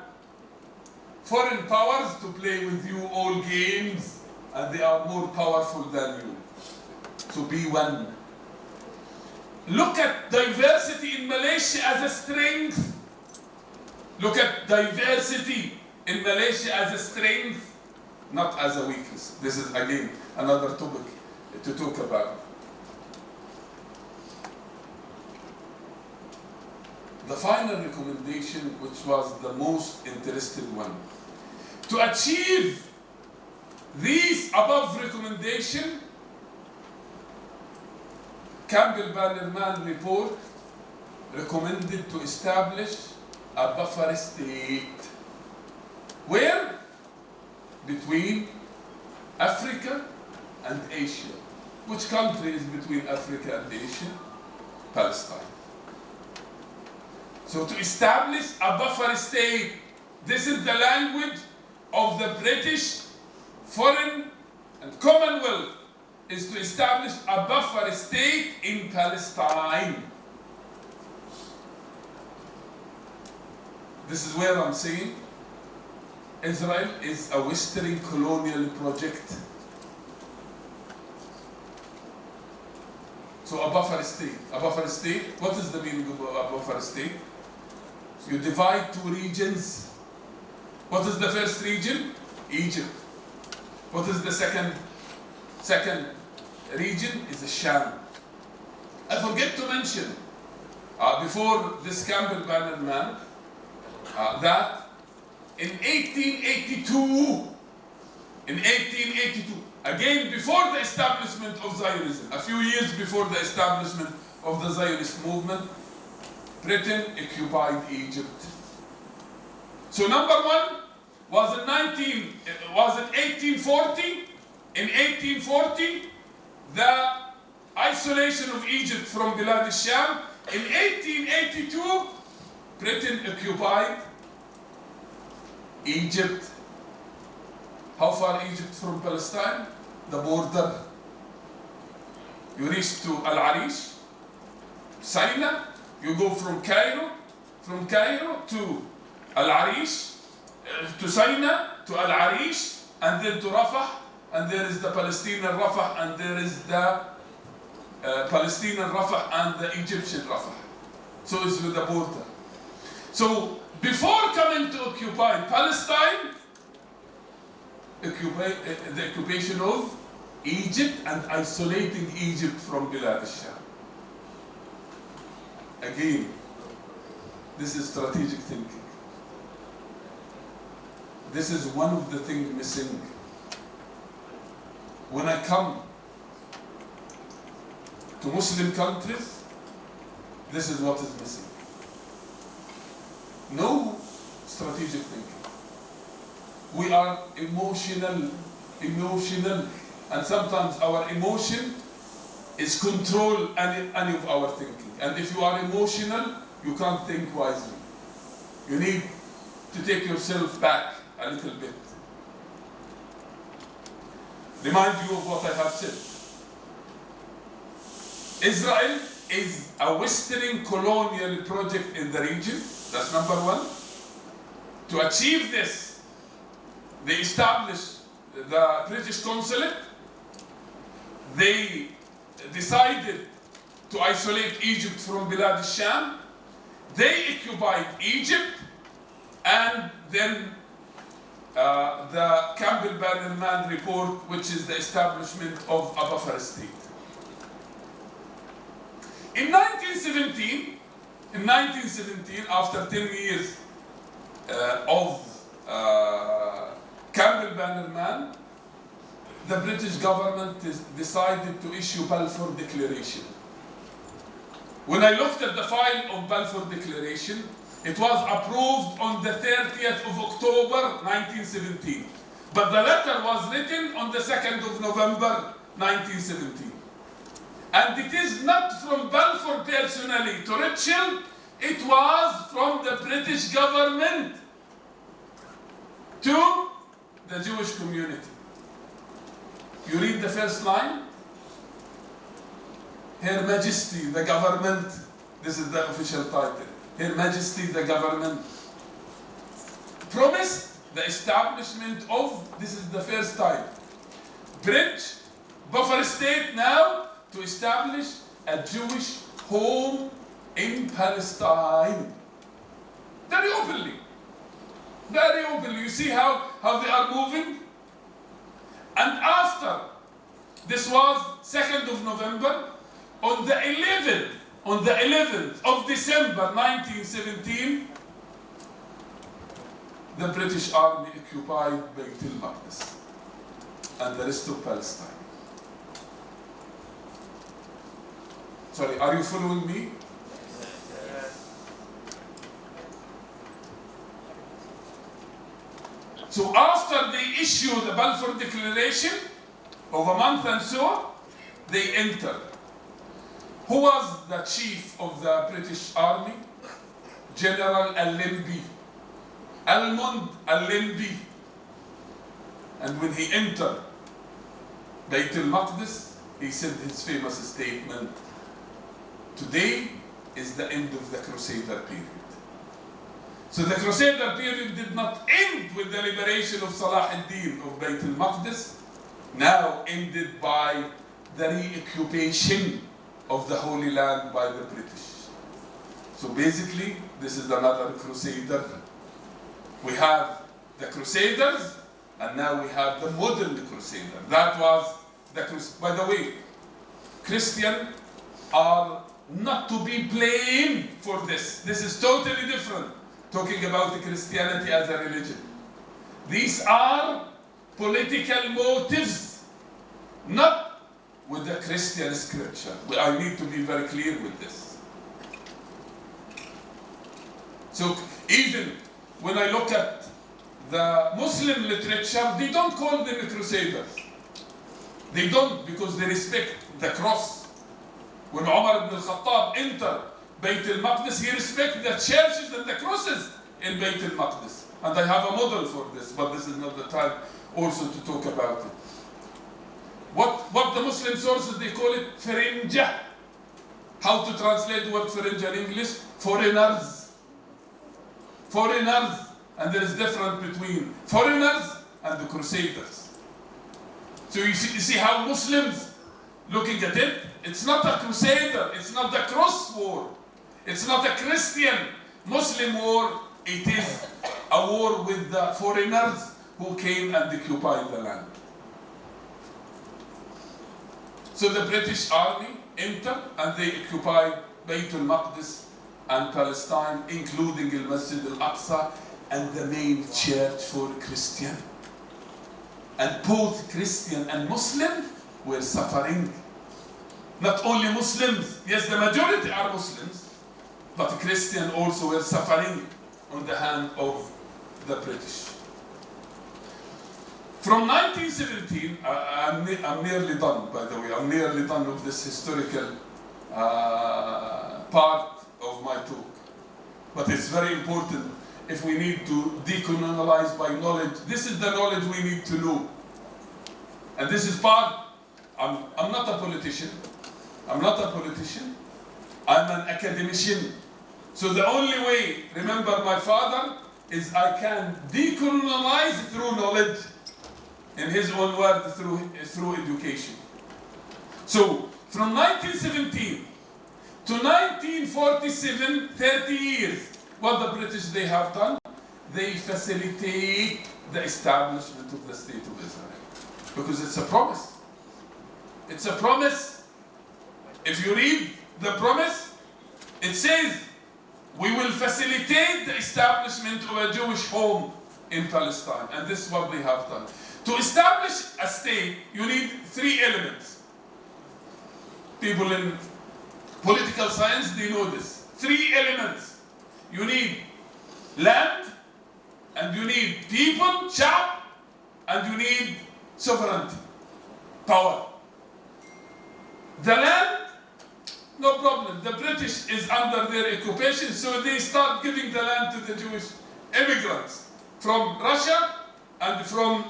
foreign powers to play with you all games, and they are more powerful than you. So be one. Look at diversity in Malaysia as a strength. Look at diversity in Malaysia as a strength, not as a weakness. This is again another topic to talk about. The final recommendation, which was the most interesting one, to achieve these above recommendations, Campbell-Bannerman report recommended to establish a buffer state where between Africa and Asia. Which country is between Africa and Asia? Palestine. So to establish a buffer state, this is the language of the British Foreign and Commonwealth, is to establish a buffer state in Palestine. This is where I'm saying Israel is a Western colonial project. So a buffer state. A buffer state, what is the meaning of a buffer state? You divide two regions. What is the first region? Egypt. What is the second region? Is the Sham. I forget to mention before this Campbell Banner man that in 1882, again before the establishment of Zionism, a few years before the establishment of the Zionist movement, Britain occupied Egypt. So number one was in 1840. In 1840, the isolation of Egypt from Bilad al-Sham. In 1882, Britain occupied Egypt. How far Egypt from Palestine? The border. You reach to Al-Arish, Sinai. You go from Cairo to Al-Arish, to Sinai, to Al-Arish, and then to Rafah, and there is the Palestinian Rafah, and there is the Palestinian Rafah and the Egyptian Rafah. So it's with the border. So before coming to occupy Palestine, the occupation of Egypt and isolating Egypt from Bilad al-Sham. Again, this is strategic thinking. This is one of the things missing. When I come to Muslim countries, this is what is missing. No strategic thinking. We are emotional, and sometimes our emotion is control any of our thinking. And if you are emotional, you can't think wisely. You need to take yourself back a little bit. Remind you of what I have said. Israel is a Western colonial project in the region. That's number one. To achieve this, they established the British consulate. They decided to isolate Egypt from Bilad al-Sham. They occupied Egypt, and then the Campbell Banner Man report, which is the establishment of a buffer state. In 1917, after 10 years of Campbell Banner Man, the British government decided to issue Balfour Declaration. When I looked at the file of Balfour Declaration, it was approved on the 30th of October 1917. But the letter was written on the 2nd of November 1917. And it is not from Balfour personally to Ritschl, it was from the British government to the Jewish community. You read the first line. Her Majesty, the government, this is the official title. Her Majesty, the government, promised the establishment of, this is the first time, bridge, buffer state now, to establish a Jewish home in Palestine. Very openly. Very openly. You see how they are moving? And after, this was 2nd of November, on the 11th of December 1917, the British Army occupied Beit al-Maqdis and the rest of Palestine. Sorry, are you following me? So after they issue the Balfour Declaration of a month and so, they entered. Who was the chief of the British Army? General Allenby. Almond Allenby. And when he entered Bayt al-Maqdis, he said his famous statement, "Today is the end of the Crusader period." So the Crusader period did not end with the liberation of Salah ad-Din of Bayt al-Maqdis, now ended by the reoccupation of the Holy Land by the British. So basically, this is another Crusader. We have the Crusaders, and now we have the modern Crusader. That was the Crusader. By the way, Christians are not to be blamed for this. This is totally different, talking about the Christianity as a religion. These are political motives, not with the Christian scripture. I need to be very clear with this. So even when I look at the Muslim literature, they don't call them Crusaders. They don't, because they respect the cross. When Umar ibn al-Khattab entered Bayt al-Maqdis, he respected the churches and the crosses in Bayt al-Maqdis. And I have a model for this, but this is not the time also to talk about it. What the Muslim sources, they call it Ferinja. How to translate the word Ferinja in English? Foreigners. Foreigners. And there is difference between foreigners and the Crusaders. So you see how Muslims looking at it, it's not a Crusader, it's not the cross war, it's not a Christian Muslim war, it is a war with the foreigners who came and occupied the land. So the British army entered and they occupied Bayt al-Maqdis and Palestine, including the Masjid al-Aqsa and the main church for Christian. And both Christian and Muslim were suffering. Not only Muslims, yes, the majority are Muslims, but Christian also were suffering on the hand of the British. From 1917, I'm nearly done, by the way, I'm nearly done with this historical part of my talk. But it's very important if we need to decolonize by knowledge. This is the knowledge we need to know. And this is part, I'm not a politician. I'm not a politician. I'm an academician. So the only way, remember my father, is I can decolonize through knowledge, in his own word, through education. So from 1917 to 1947, 30 years, what the British they have done, they facilitate the establishment of the State of Israel. Because it's a promise. It's a promise. If you read the promise, it says, we will facilitate the establishment of a Jewish home in Palestine. And this is what they have done. To establish a state, you need three elements. People in political science, they know this. Three elements. You need land, and you need people, sha'b, and you need sovereignty, power. The land, no problem. The British is under their occupation, so they start giving the land to the Jewish immigrants from Russia and from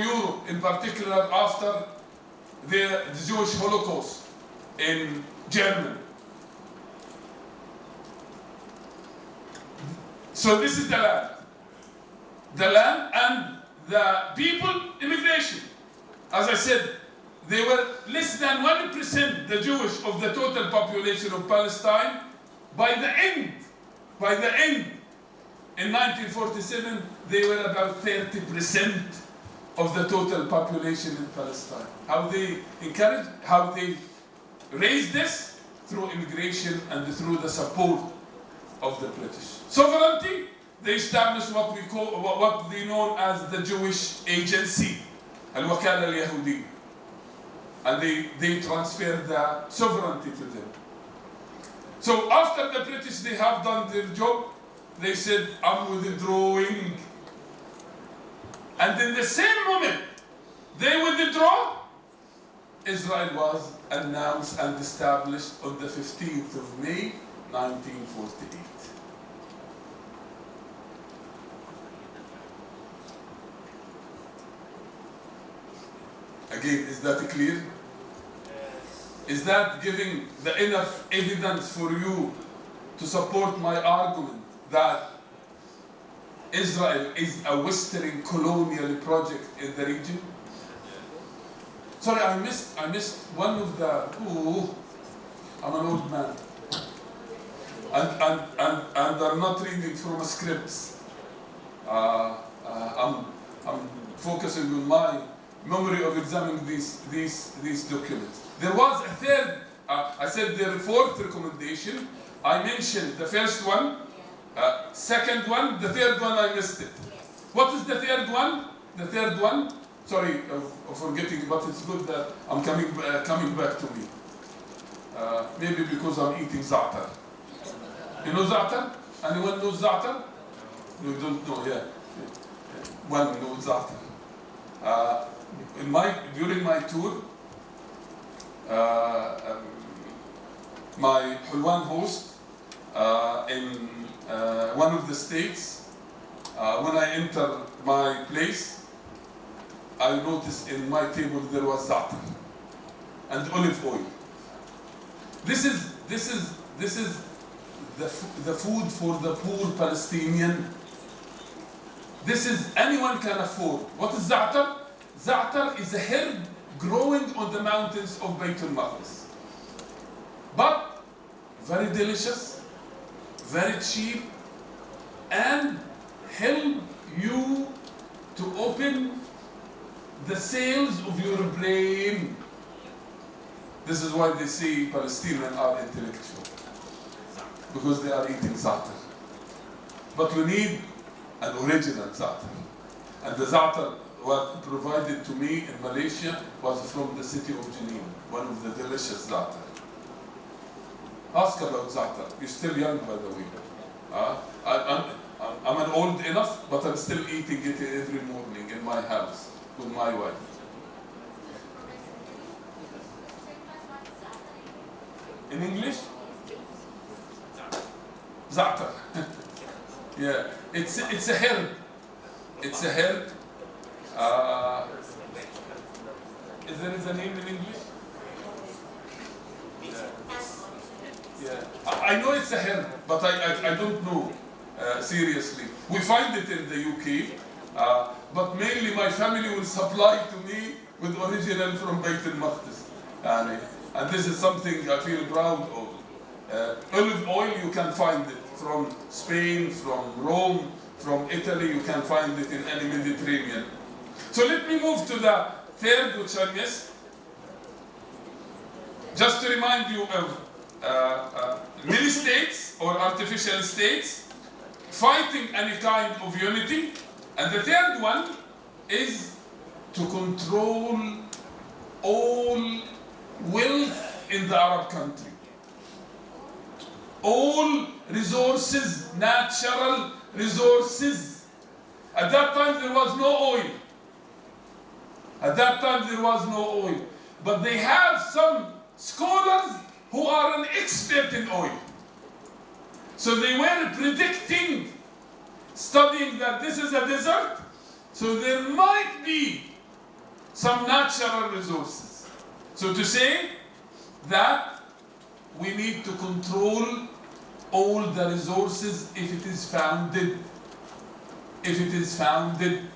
Europe, in particular after the Jewish Holocaust in Germany. So this is the land. The land and the people, immigration. As I said, they were less than 1%, the Jewish, of the total population of Palestine. By the end, in 1947, they were about 30% of the total population in Palestine. How they encourage, how they raised this? Through immigration and through the support of the British. Sovereignty, they established what they know as the Jewish Agency, Al-Wakala al-Yahudi. And they transferred the sovereignty to them. So after the British, they have done their job, they said, I'm withdrawing. And in the same moment they withdraw, Israel was announced and established on the 15th of May, 1948. Again, is that clear? Is that giving the enough evidence for you to support my argument that Israel is a Western colonial project in the region? Sorry, I missed one of the. Ooh, I'm an old man, and I'm not reading from scripts. I'm focusing on my memory of examining these documents. There was a third. I said the fourth recommendation. I mentioned the first one, second one, the third one I missed it. What is the third one? The third one. Sorry of forgetting, but it's good that I'm coming back to me. Maybe because I'm eating za'atar. You know za'atar? Anyone knows za'atar? No, you don't know. Yeah, one knows za'atar. During my tour, my Hulwan host in one of the states, when I entered my place, I noticed in my table there was za'atar and olive oil. This is the food for the poor Palestinian. This is anyone can afford. What is za'atar? Za'atar is a herb growing on the mountains of Beit al-Maqdis, but very delicious, very cheap, and help you to open the cells of your brain. This is why they say Palestinians are intellectual, because they are eating za'atar. But we need an original za'atar, and the za'atar what provided to me in Malaysia was from the city of Jenin, one of the delicious za'atar. Ask about za'atar. You're still young, by the way. I'm an old enough, but I'm still eating it every morning in my house with my wife. In English? Za'atar. Yeah, it's a herb. It's a herb. Is there a name in English? Yeah. I know it's a herb, but I don't know seriously. We find it in the UK, but mainly my family will supply to me with original from Beit al-Maqdis. And this is something I feel proud of. Olive oil, you can find it from Spain, from Rome, from Italy. You can find it in any Mediterranean. So let me move to the third, which I missed. Just to remind you of many states or artificial states fighting any kind of unity. And the third one is to control all wealth in the Arab country. All resources, natural resources. At that time there was no oil. At that time there was no oil. But they have some scholars who are an expert in oil. So they were predicting, studying that this is a desert, so there might be some natural resources. So to say that we need to control all the resources if it is founded. If it is founded,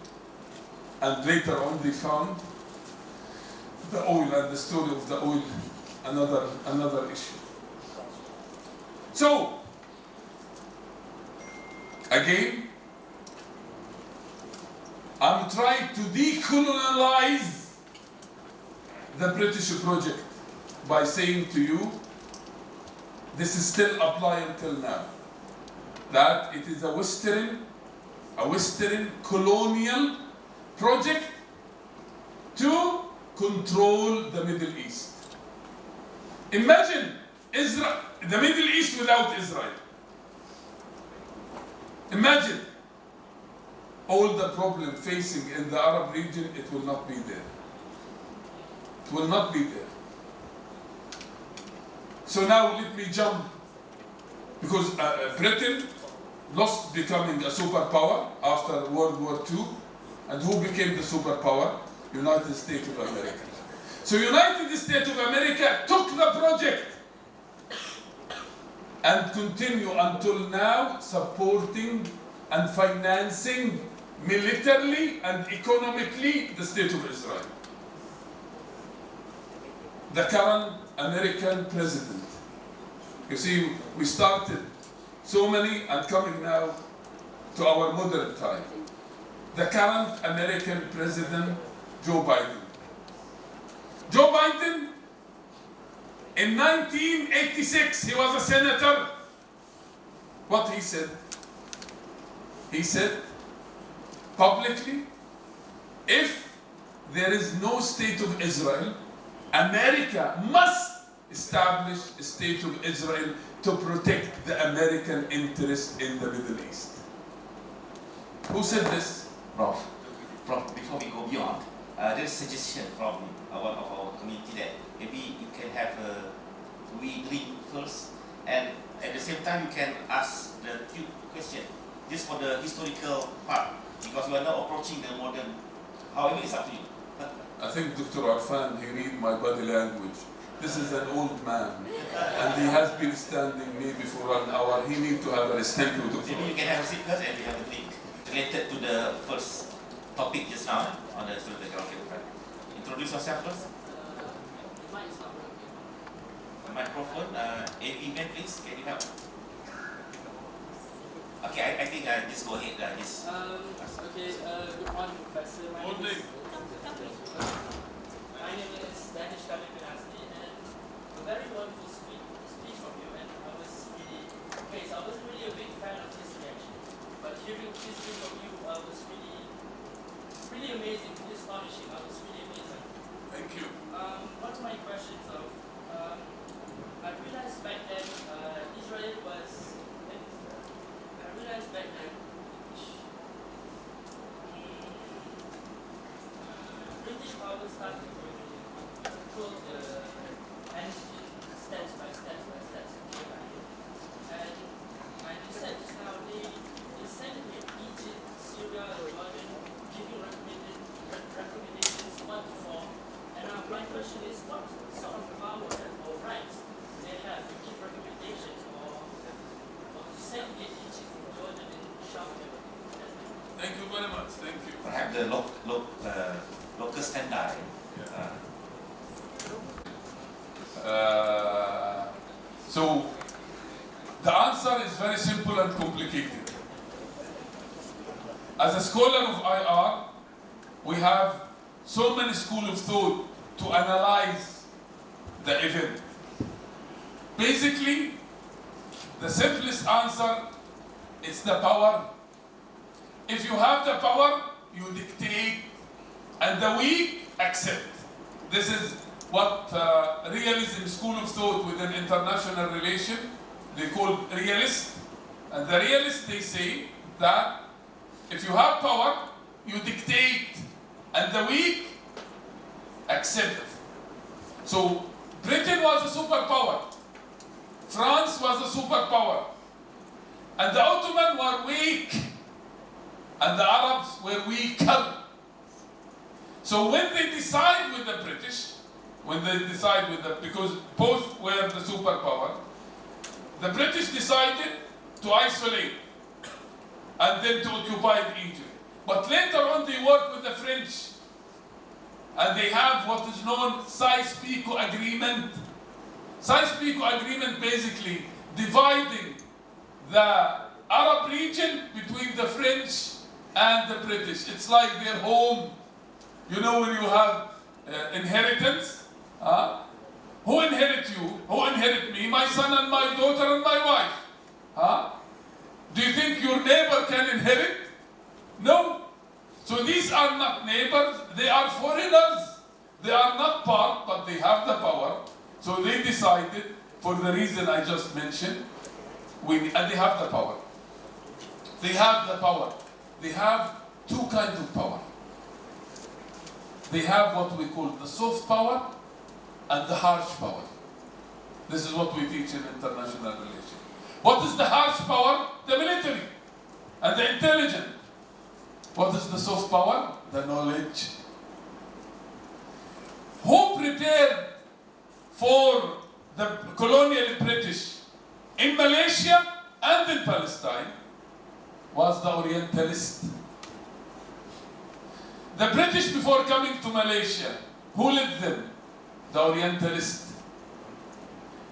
and later on they found the oil and the story of the oil, another issue. So, again, I'm trying to decolonize the British project by saying to you, this is still applying until now, that it is a Western colonial project to control the Middle East. Imagine Israel, the Middle East without Israel. Imagine. all the problem facing in the Arab region, it will not be there. It will not be there. So now let me jump, because Britain lost becoming a superpower after World War II, and who became the superpower? United States of America. So United States of America took the project and continue until now supporting and financing militarily and economically the State of Israel. The current American president. You see, we started so many and coming now to our modern time. The current American president, Joe Biden. Joe Biden, in 1986, he was a senator. What he said? He said publicly, if there is no State of Israel, America must establish a State of Israel to protect the American interest in the Middle East. Who said this? Prof, before we go beyond, there's a suggestion from one of our community that maybe you can have we drink first, and at the same time you can ask the few questions, just for the historical part, because we are now approaching the modern. However, it's up to you. I think Dr. Arfan, he read my body language. This is an old man, and he has been standing maybe for an hour. He needs to have a respect to Dr. Maybe you can have a seat first, and we have a drink related to the first topic just now on the historical account. Introduce yourself first. The microphone, AV man, please. Can you help? Okay, I think just go ahead. Okay, good morning, Professor. My name is Danish Kalinasty, and a very wonderful speech from you. And I was really, okay, so I wasn't really a big fan of history actually, but hearing history from you was really amazing, really astonishing. I was really amazing. Thank you. One of my questions of, I realized back then Israel was, I realized back then British power started to control the land steps by steps by steps, day by day. And you said just now they sent Egypt, Syria, Jordan, giving recommendations what to form. And my question is, what sort of power or rights do they have to give recommendations or to send Egypt, Jordan, and Sham? Thank you very much. Thank you. Perhaps the local standard. So the answer is very simple and complicated. As a scholar of IR, we have so many schools of thought to analyze the event. Basically, the simplest answer is the power. If you have the power, you dictate, and the weak accept. This is what realism school of thought within international relation, they call realist. And the realists, they say that if you have power, you dictate, and the weak accept. So Britain was a superpower, France was a superpower, and the Ottoman were weak, and the Arabs were weaker. So when they decide with the British, because both were the superpower, the British decided to isolate and then to occupy Egypt. But later on they worked with the French, and they have what is known Sykes-Picot Agreement. Sykes-Picot Agreement basically dividing the Arab region between the French and the British. It's like their home. You know, when you have inheritance, who inherit you? Who inherit me? My son and my daughter and my wife. Do you think your neighbor can inherit? No. So these are not neighbors, they are foreigners. They are not part, but they have the power. So they decided, for the reason I just mentioned, and they have the power. They have the power. They have two kinds of power. They have what we call the soft power and the harsh power. This is what we teach in international relations. What is the harsh power? The military and the intelligence. What is the soft power? The knowledge. Who prepared for the colonial British in Malaysia and in Palestine was the Orientalist. The British, before coming to Malaysia, who led them? The Orientalist.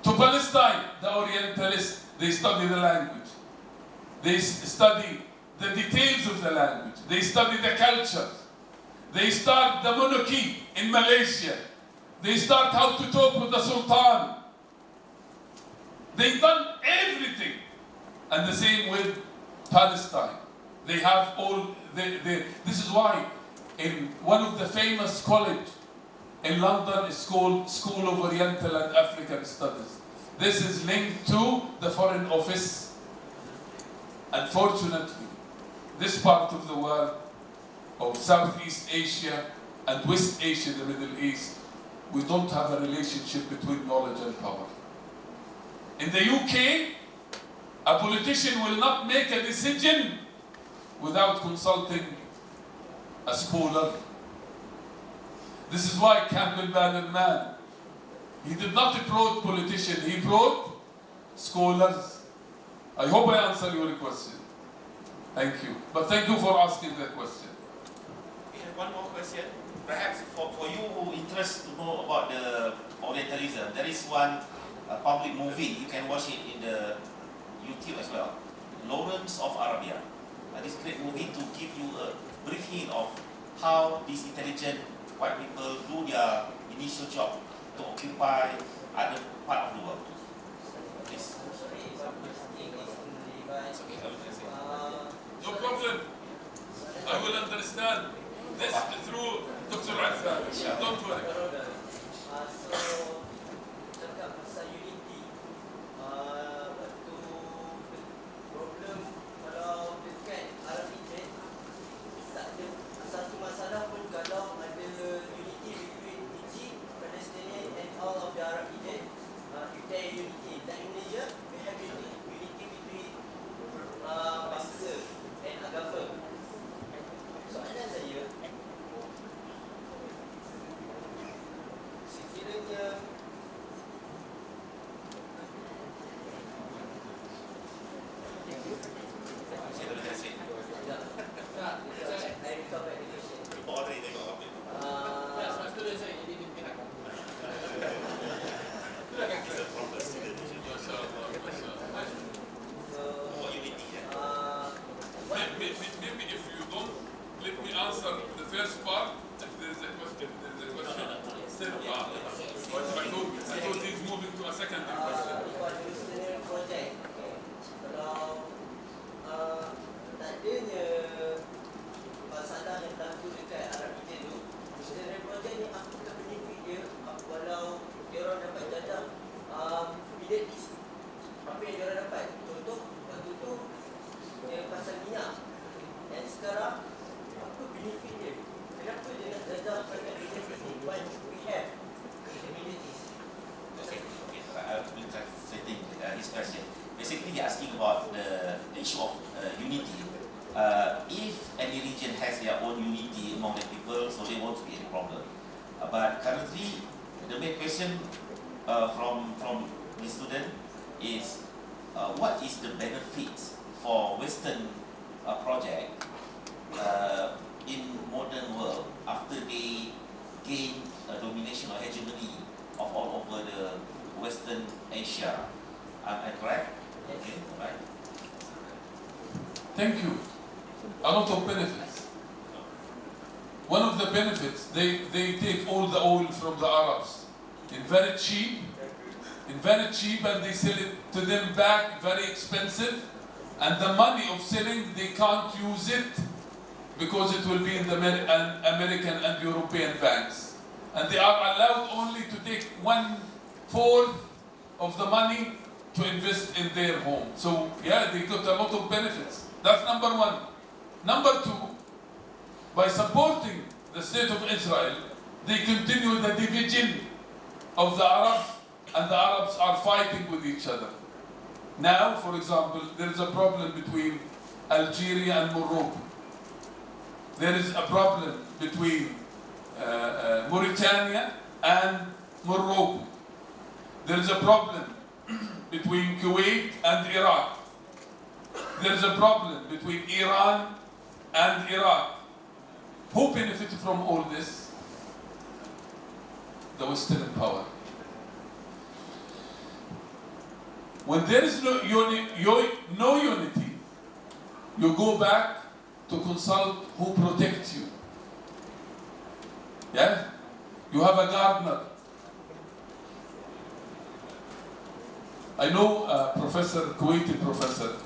To Palestine, the Orientalist. They study the language. They study the details of the language. They study the culture. They start the monarchy in Malaysia. They start how to talk with the Sultan. They've done everything. And the same with Palestine. They have all, this is why in one of the famous college in London is called School of Oriental and African Studies. This is linked to the Foreign Office. Unfortunately, this part of the world of Southeast Asia and West Asia, the Middle East, we don't have a relationship between knowledge and power. In the UK, a politician will not make a decision without consulting a scholar. This is why Campbell Bannerman, he did not approach politicians, he brought scholars. I hope I answered your question. Thank you. But thank you for asking that question. We have one more question. Perhaps for you who interest to know about the Orientalism, there is one public movie. You can watch it in the YouTube as well. Lawrence of Arabia. This great movie to give you a brief hint of how these intelligent white people do their initial job to occupy other part of the world. Please. It's okay, I will translate. No problem. I will understand this through Dr. Alfa. Don't worry. Cakap pasal unity, waktu problem kalau dekat Arab region, tak ada satu masalah pun kalau ada unity between Egypt, Palestine and all of the Arab region. If there is unity, like Indonesia, we have unity between bangsa and agama. Soalan saya, sekiranya Saya boleh translate. I recall back the question. Report order tengok apa. That's my student say he didn't get He's a proper student. About unity, Maybe if you don't let me answer the first part, if there is a question, still I thought he's moving to a secondary question. Palestinian project, kalau tak adanya masalah yang berlaku dekat Arab region tu, Palestinian project ni apakah benefit dia walau dia orang dapat jajah Middle East, apa yang dia orang dapat? Contoh waktu tu dia pasal minyak, dan sekarang apa benefit dia? Kenapa dia nak jajah pada region ni? What we have the Middle East? Okay. I will be translating his question. Basically, they're asking about the issue of unity. If any region has their own unity among the people, so there won't be any problem. But currently, the main question from the student is what is the benefit for Western project in modern world after they gain a domination or hegemony of all over the Western Asia? Am I correct? Okay, right. Thank you. A lot of benefits. One of the benefits, they take all the oil from the Arabs in very cheap, and they sell it to them back very expensive. And the money of selling, they can't use it because it will be in the American and European banks. And they are allowed only to take 1/4 of the money to invest in their home. So yeah, they got a lot of benefits. That's number one. Number two, by supporting the state of Israel, they continue the division of the Arabs, and the Arabs are fighting with each other. Now, for example, there is a problem between Algeria and Morocco. There is a problem between Mauritania and Morocco. There is a problem between Kuwait and Iraq. There is a problem between Iran and Iraq. Who benefits from all this? The Western power. When there is no unity, you go back to consult who protects you. Yeah? You have a gardener. I know a Kuwaiti professor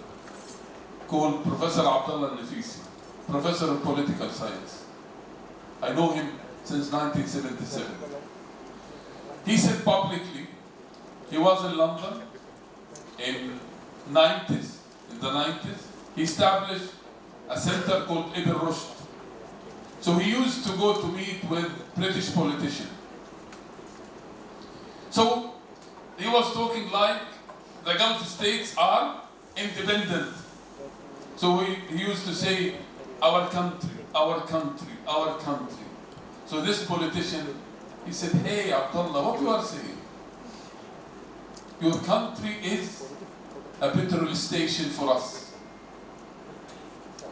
called Professor Abdullah Nafisi, professor of political science. I know him since 1977. He said publicly, he was in London in the 90s, he established a center called Ibn Rushd. So he used to go to meet with British politicians. So he was talking like the Gulf states are independent. So he used to say, our country, our country, our country. So this politician, he said, hey Abdullah, what you are saying? Your country is a petrol station for us.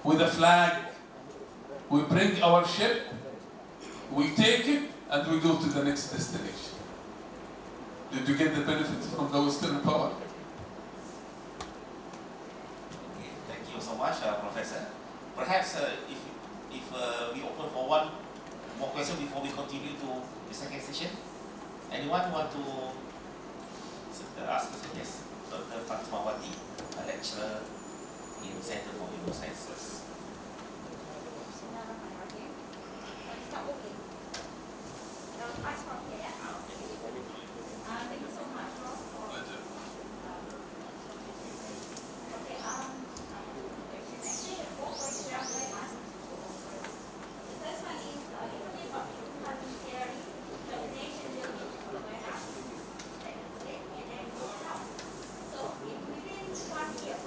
With a flag, we bring our ship, we take it, and we go to the next destination. Did you get the benefit from the Western power? Okay, thank you so much, Professor. Perhaps if we open for one more question before we continue to the second session. Anyone want to ask us? Yes, Dr. Fatmawati, a lecturer in Center for Neurosciences. Thank you so much for actually the four questions I asked. The first one is if about human theory, the nation building, and then so within 1 year,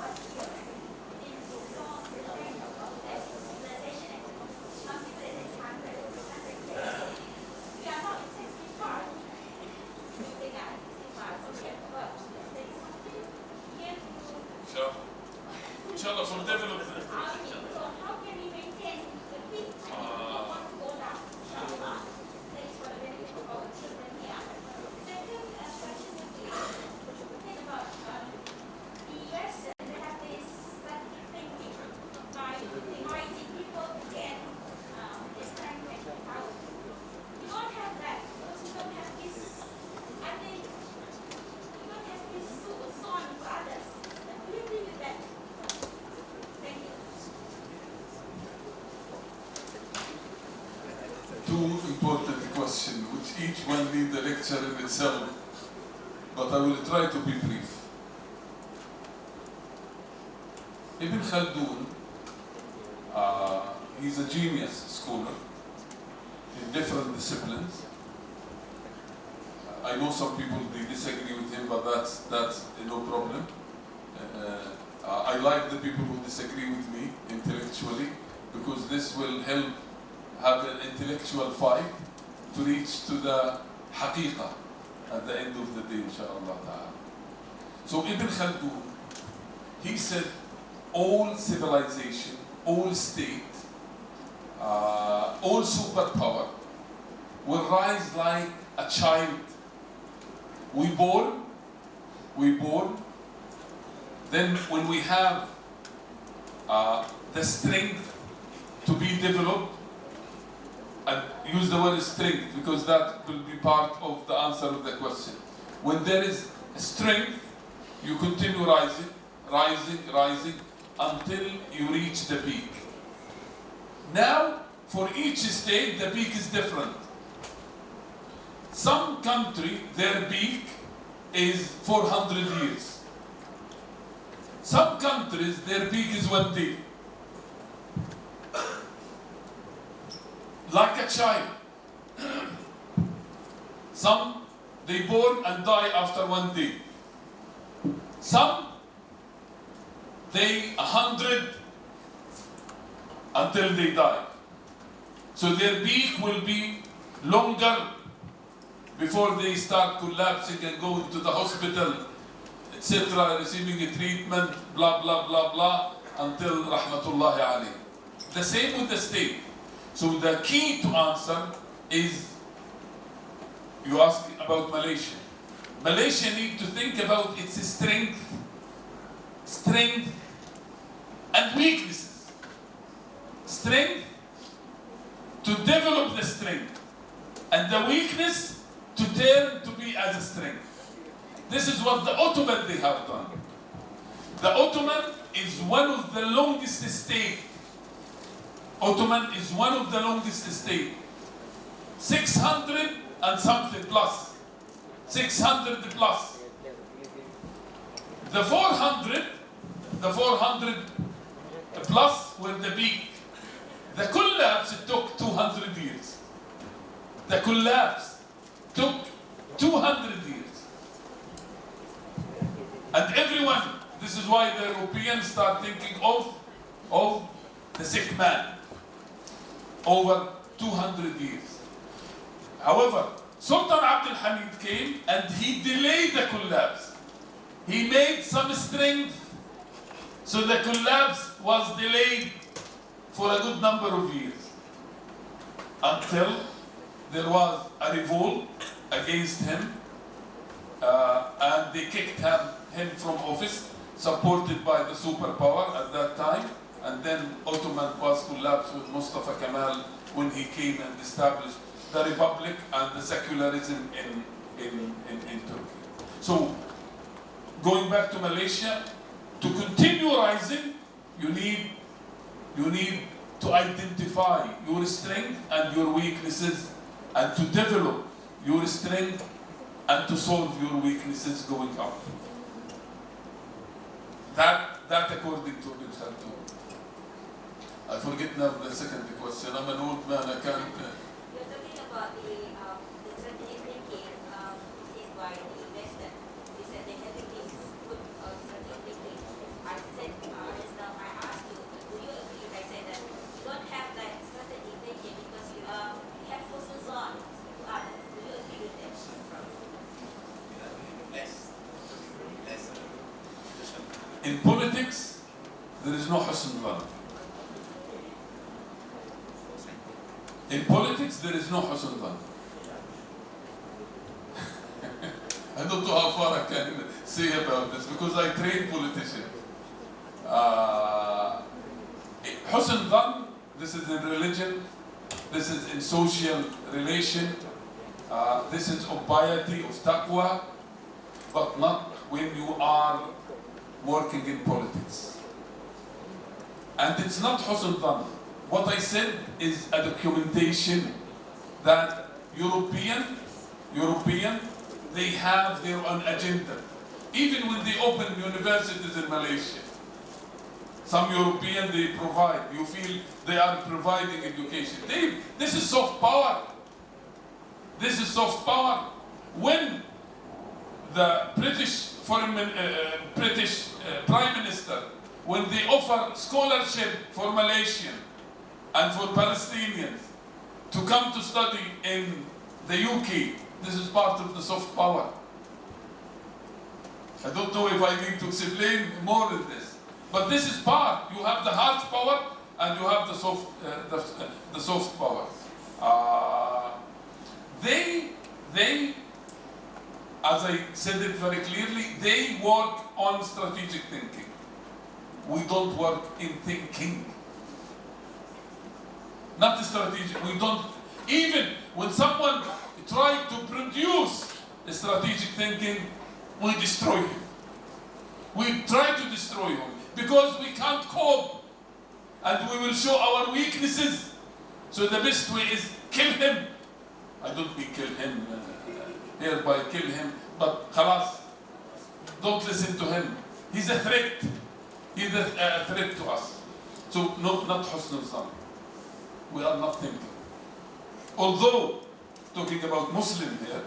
in the law, the trend of that civilization and some people it is 100 years. We are not in 65. We are 65, so we have work. There is something here to Inshallah, for development. so how can we maintain the peak and not go down? That is for the benefit of our children here. Second question would be, think about the US, they have this strategic thinking by dividing people again, this kind of power. We don't have that because we don't have this, I think, we don't have this zone for others. Do you agree with that? Thank you. Two important questions, which each one need a lecture in itself, but I will try to be brief. Ibn Khaldun, he's a genius scholar in different disciplines. I know some people they disagree with him, but that's no problem. I like the people who disagree with me intellectually, because this will help have an intellectual fight to reach to the haqiqah at the end of the day, inshallah ta'ala. So Ibn Khaldun, he said all civilization, all state, all superpower will rise like a child. We born, then when we have the strength to be developed, and use the word strength because that will be part of the answer of the question. When there is strength, you continue rising until you reach the peak. Now, for each state, the peak is different. Some country, their peak is 400 years. Some countries, their peak is 1 day. like a child. Some, they born and die after 1 day. Some, they 100 until they die. So their beak will be longer before they start collapsing and going to the hospital, etc., receiving a treatment, blah, blah, blah, blah, until rahmatullahi alayh. The same with the state. So the key to answer is, you ask about Malaysia. Malaysia need to think about its strength and weaknesses. Strength, to develop the strength, and the weakness to turn to be as a strength. This is what the Ottoman they have done. The Ottoman is one of the longest state. Ottoman is one of the longest state. 600 and something plus. 600 plus. The 400 plus were the peak. The collapse took 200 years. The collapse took 200 years. And everyone, this is why the Europeans start thinking of the sick man over 200 years. However, Sultan Abdul Hamid came and he delayed the collapse. He made some strength, so the collapse was delayed for a good number of years, until there was a revolt against him, and they kicked him from office, supported by the superpower at that time. And then Ottoman was collapsed with Mustafa Kemal when he came and established the republic and the secularism in Turkey. So, going back to Malaysia, to continue rising, you need to identify your strength and your weaknesses, and to develop your strength and to solve your weaknesses going up. That according to Ibn Khaldun. I forget now the second question. I'm an old man, I can't. You're talking about the strategic thinking is by the investor. You said they have this good strategic thinking. I said, just now I asked you, do you agree if I said that you don't have like strategic thinking because you have focus on to others? Do you agree with that? In politics, there is no husn dhan. In politics, there is no husn dhan. I don't know how far I can say about this because I train politicians. Husn dhan, this is in religion, this is in social relation, this is of piety, of taqwa, but not when you are working in politics. And it's not husn dhan. What I said is a documentation that European, they have their own agenda. Even when they open universities in Malaysia, some European, they provide, you feel they are providing education. This is soft power. This is soft power. When the British Prime Minister, when they offer scholarship for Malaysian and for Palestinians to come to study in the UK, this is part of the soft power. I don't know if I need to explain more than this, but this is part. You have the harsh power and you have the soft power. They, as I said it very clearly, they work on strategic thinking. We don't work in thinking. Not strategic. We don't, even when someone tries to produce a strategic thinking, we destroy him. We try to destroy him because we can't cope, and we will show our weaknesses. So the best way is kill him. I don't mean kill him, hereby kill him, but khalas, don't listen to him. He's a threat. He's a threat to us. So no, not husn dhan. We are not thinking. Although, talking about Muslim here,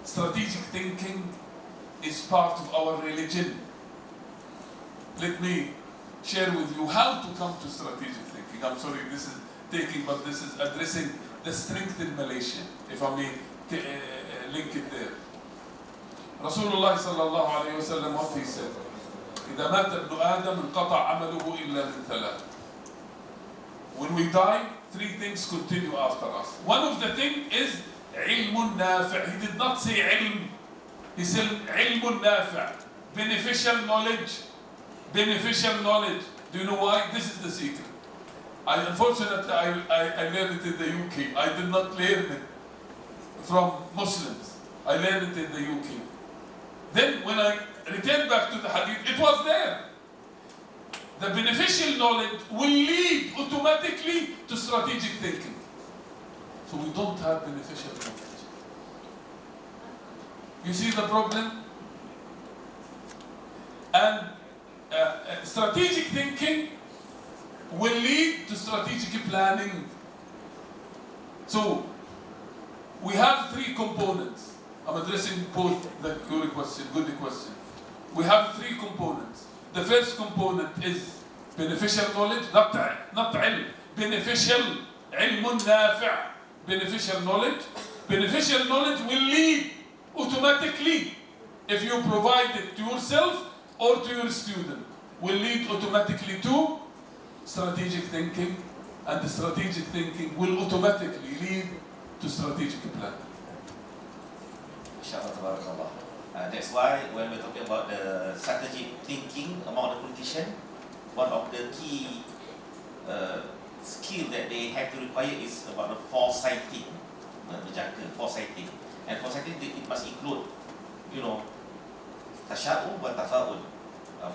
strategic thinking is part of our religion. Let me share with you how to come to strategic thinking. I'm sorry, this is addressing the strength in Malaysia, if I may link it there. Rasulullah sallallahu alayhi wa sallam, what he said, إذا مات ابن آدم انقطع عمله إلا من ثلاث. When we die, three things continue after us. One of the things is علم نافع. He did not say علم. He said علم نافع. Beneficial knowledge. Beneficial knowledge. Do you know why? This is the secret. Unfortunately, I learned it in the UK. I did not learn it from Muslims. I learned it in the UK. Then when I returned back to the hadith, it was there. The beneficial knowledge will lead automatically to strategic thinking. So we don't have beneficial knowledge. You see the problem? And strategic thinking will lead to strategic planning. So we have three components. I'm addressing both good question. We have three components. The first component is beneficial knowledge, not ilm. Beneficial, ilmun nafi'. Beneficial knowledge. Beneficial knowledge will lead automatically, if you provide it to yourself or to your student, will lead automatically to strategic thinking, and the strategic thinking will automatically lead to strategic planning. Inshallah, tabarakallah. That's why when we're talking about the strategic thinking among the politicians, one of the key skill that they have to require is about the foresighting. Foresighting. And foresighting, it must include, tasha'u wa tafa'ul,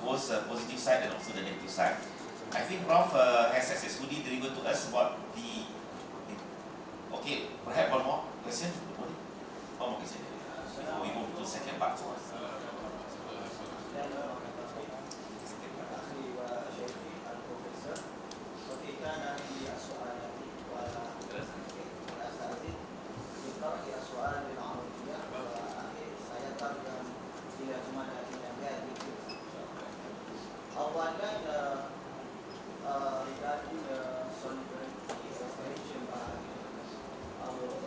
both positive side and also the negative side. I think Prof has successfully delivered to us about the. Okay, perhaps one more question. One more question before we move to the second part. Regarding solidarity mentioned by our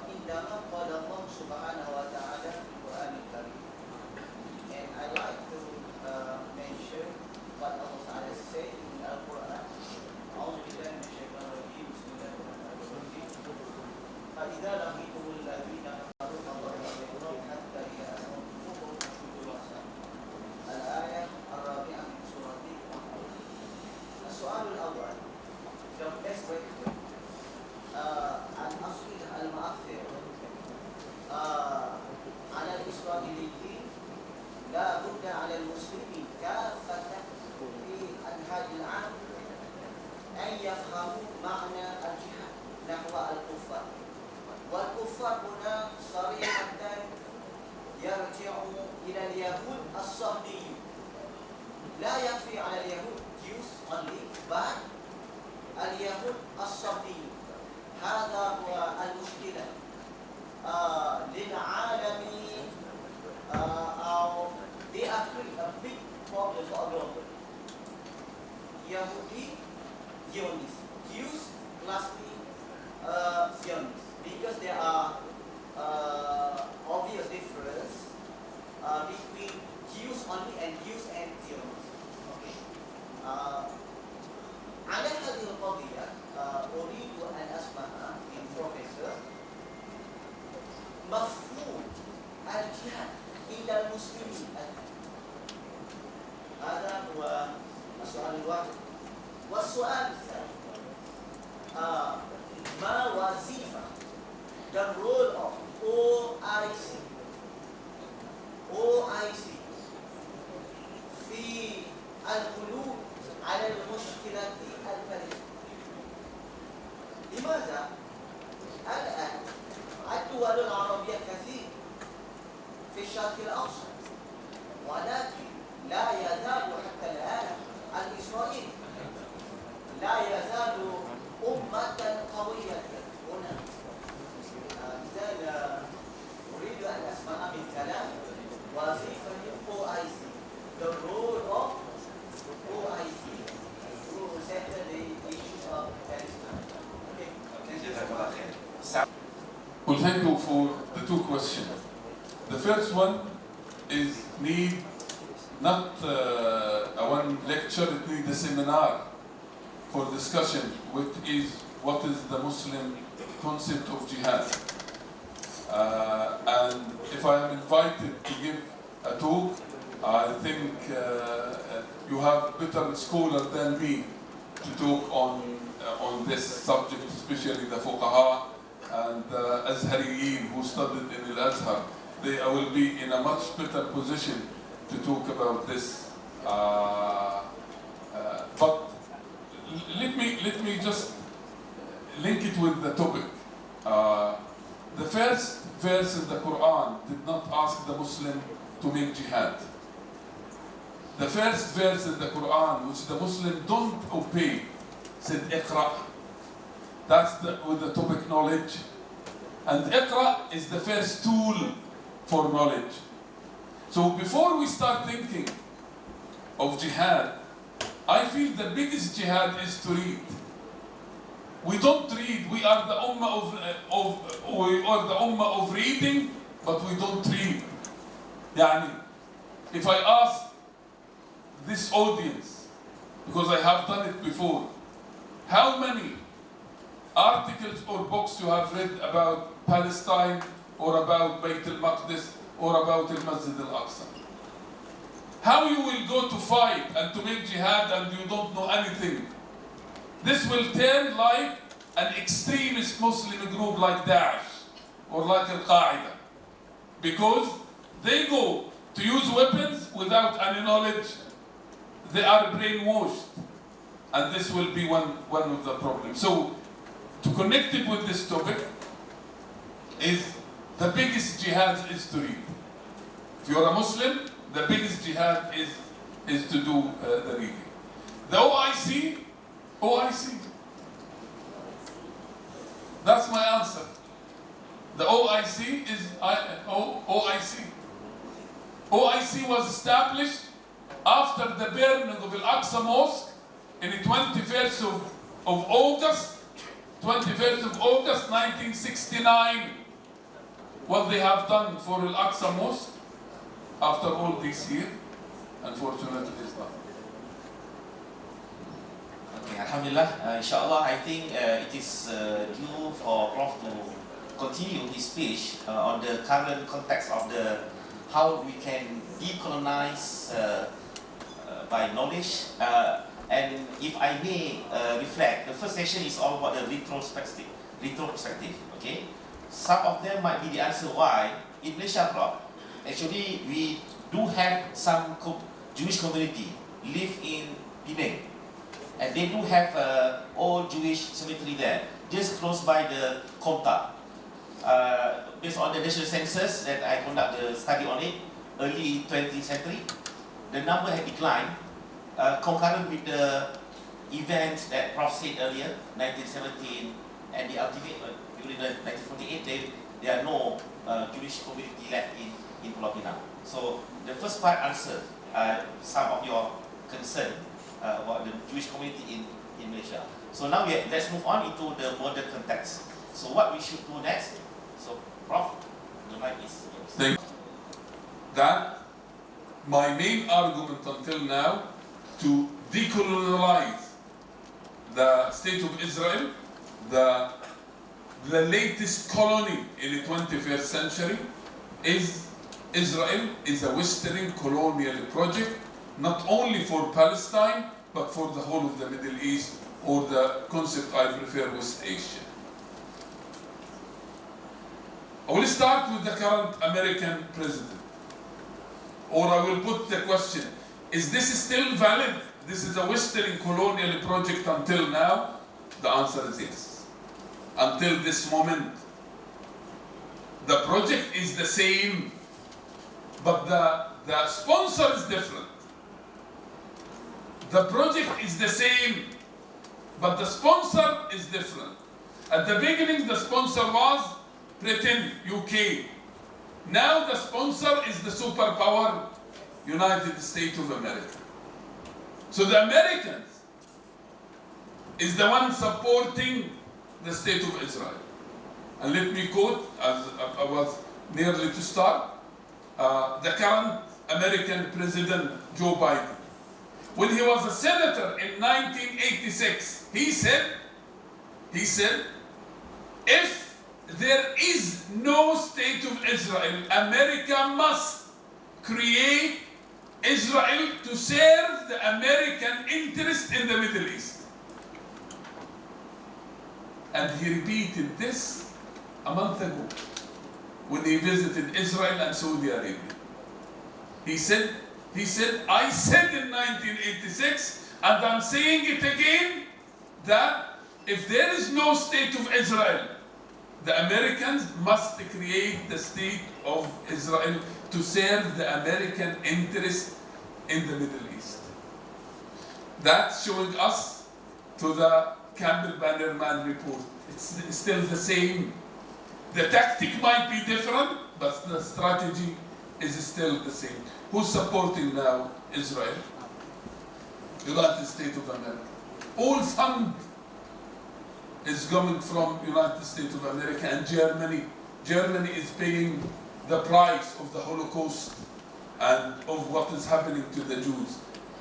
indama qala Allah subhanahu wa ta'ala in Quran al-Karim, and I like to mention what Allah Ta'ala said in Al-Quran. أعوذ بالله من الشيطان الرجيم بسم الله الرحمن الرحيم فإذا لقيتم الذين كفروا فضربوا حتى إذا أسلمتموهم فاشدوا الوثاق. الآية الرابعة من سورة الأحقاف. السؤال الأول: the best way to الأصل المؤثر على الإسرائيليين لا بد على المسلمين كافة في أنحاء العالم أن يفهموا معنى الجهاد نحو الكفار. والكفار هنا صريحة يرجع إلى اليهود الصهيونيين. لا يكفي على اليهود Jews only, but اليهود الصهيونيين. هذا هو المشكلة للعالم أو they are a big problem for our global. Yahudi, Zionists, Jews, classically Zionists, because there are obvious difference between Jews only and Jews and Zionists. Okay. على هذه القضية أريد أن أسمع من بروفيسور مفهوم الجهاد عند المسلمين. هذا هو السؤال الواحد. والسؤال الثاني: ما وظيفة the role of OIC في الحلول على المشكلات الفلسطينية؟ لماذا الآن الدول العربية كثير في الشرق ولكن لا يزال حتى الآن الإسرائيلي لا يزال أمة قوية هنا. لذلك أريد أن أسمع من كلام وظيفة OIC, the role of OIC to settle the issue of Palestine. Okay. Well, thank you for the two questions. The first one is need not a one lecture, it needs a seminar for discussion, which is what is the Muslim concept of jihad. And if I am invited to give a talk, I think you have better scholars than me to talk on this subject, especially the fuqaha and the Azhariyin who studied in Al-Azhar. They will be in a much better position to talk about this. But let me just link it with the topic. The first verse in the Quran did not ask the Muslim to make jihad. The first verse in the Quran, which the Muslim don't obey, said Iqra. That's with the topic knowledge. And Iqra is the first tool for knowledge. So before we start thinking of jihad, I feel the biggest jihad is to read. We don't read. We are the ummah of reading, but we don't read. Yani, if I ask this audience, because I have done it before, how many articles or books you have read about Palestine or about Bayt al-Maqdis or about al-Masjid al-Aqsa? How you will go to fight and to make jihad and you don't know anything? This will turn like an extremist Muslim group like Daesh or like Al-Qaeda, because they go to use weapons without any knowledge. They are brainwashed, and this will be one of the problems. So to connect it with this topic is the biggest jihad is to read. If you're a Muslim, the biggest jihad is to do the reading. The OIC, that's my answer. The OIC is OIC. OIC was established after the burning of Al-Aqsa Mosque in the 21st of August 1969. What they have done for Al-Aqsa Mosque after all this year, unfortunately, is nothing. Okay, Alhamdulillah, inshallah, I think it is due for Prof to continue his speech on the current context of how we can decolonize by knowledge. And if I may reflect, the first session is all about the retrospective, okay? Some of them might be the answer why in Malaysia, Prof, actually we do have some Jewish community live in Penang, and they do have old Jewish cemetery there, just close by the Komta. Based on the national census that I conduct the study on it, early 20th century, the number had declined, concurrent with the event that Prof said earlier, 1917, and the ultimate, during the 1948, there are no Jewish community left in Pulau Pinang. So the first part answered some of your concern about the Jewish community in Malaysia. So now let's move on into the modern context. So what we should do next? So Prof, the mic is yours. Thank you. That my main argument until now to decolonize the state of Israel, the latest colony in the 21st century, is Israel is a Western colonial project, not only for Palestine, but for the whole of the Middle East, or the concept I prefer, West Asia. I will start with the current American president, or I will put the question, is this still valid? This is a Western colonial project until now? The answer is yes. Until this moment. The project is the same, but The sponsor is different. The project is the same, but the sponsor is different. At the beginning, the sponsor was Britain, UK. Now the sponsor is the superpower, United States of America. So the Americans is the one supporting the state of Israel. And let me quote, as I was nearly to start, the current American President Joe Biden. When he was a senator in 1986, he said, if there is no state of Israel, America must create Israel to serve the American interest in the Middle East. And he repeated this a month ago when he visited Israel and Saudi Arabia. He said, I said in 1986, and I'm saying it again, that if there is no state of Israel, the Americans must create the state of Israel to serve the American interest in the Middle East. That's showing us to the Campbell-Bannerman report. It's still the same. The tactic might be different, but the strategy is still the same. Who's supporting now Israel? United States of America. All fund is coming from United States of America and Germany. Germany is paying the price of the Holocaust and of what is happening to the Jews.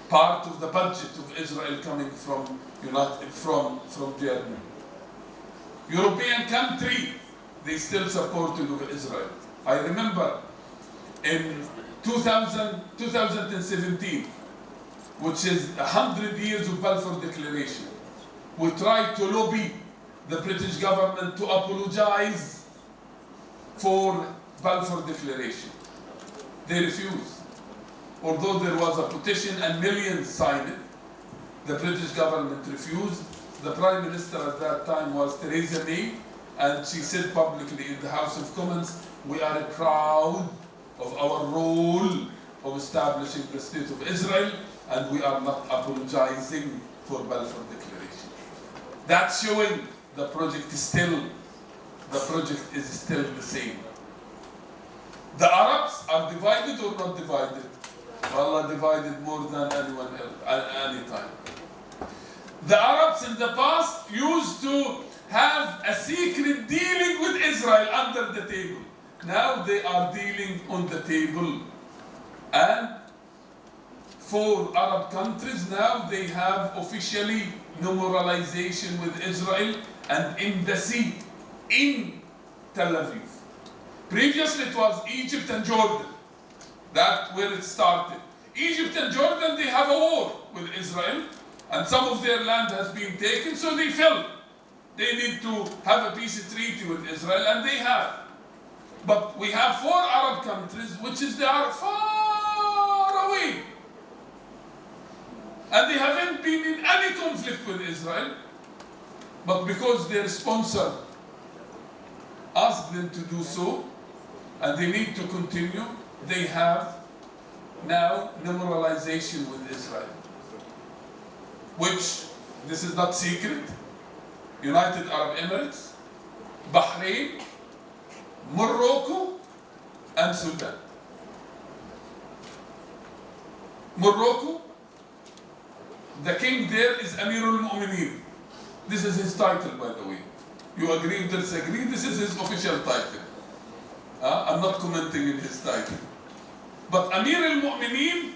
Part of the budget of Israel coming from Germany. European country, they still supported of Israel. I remember in 2017, which is 100 years of Balfour Declaration, we tried to lobby the British government to apologize for Balfour Declaration. They refused. Although there was a petition and millions signed it, the British government refused. The Prime Minister at that time was Theresa May, and she said publicly in the House of Commons, we are proud of our role of establishing the State of Israel, and we are not apologizing for Balfour Declaration. That's showing the project is still the same. The Arabs are divided or not divided? Allah divided more than anyone else, any time. The Arabs in the past used to have a secret dealing with Israel under the table. Now they are dealing on the table. And for Arab countries, now they have officially memorialization with Israel and embassy in Tel Aviv. Previously it was Egypt and Jordan. That's where it started. Egypt and Jordan, they have a war with Israel, and some of their land has been taken, so they felt they need to have a peace treaty with Israel, and they have. But we have 4 Arab countries, they are far away. And they haven't been in any conflict with Israel, but because their sponsor asked them to do so, and they need to continue, they have now memorialization with Israel. Which, this is not secret, United Arab Emirates, Bahrain, Morocco, and Sudan. Morocco, the king there is Amirul Mu'mineen. This is his title, by the way. You agree or disagree, this is his official title. I'm not commenting in his title. But Amir al-Mu'mineen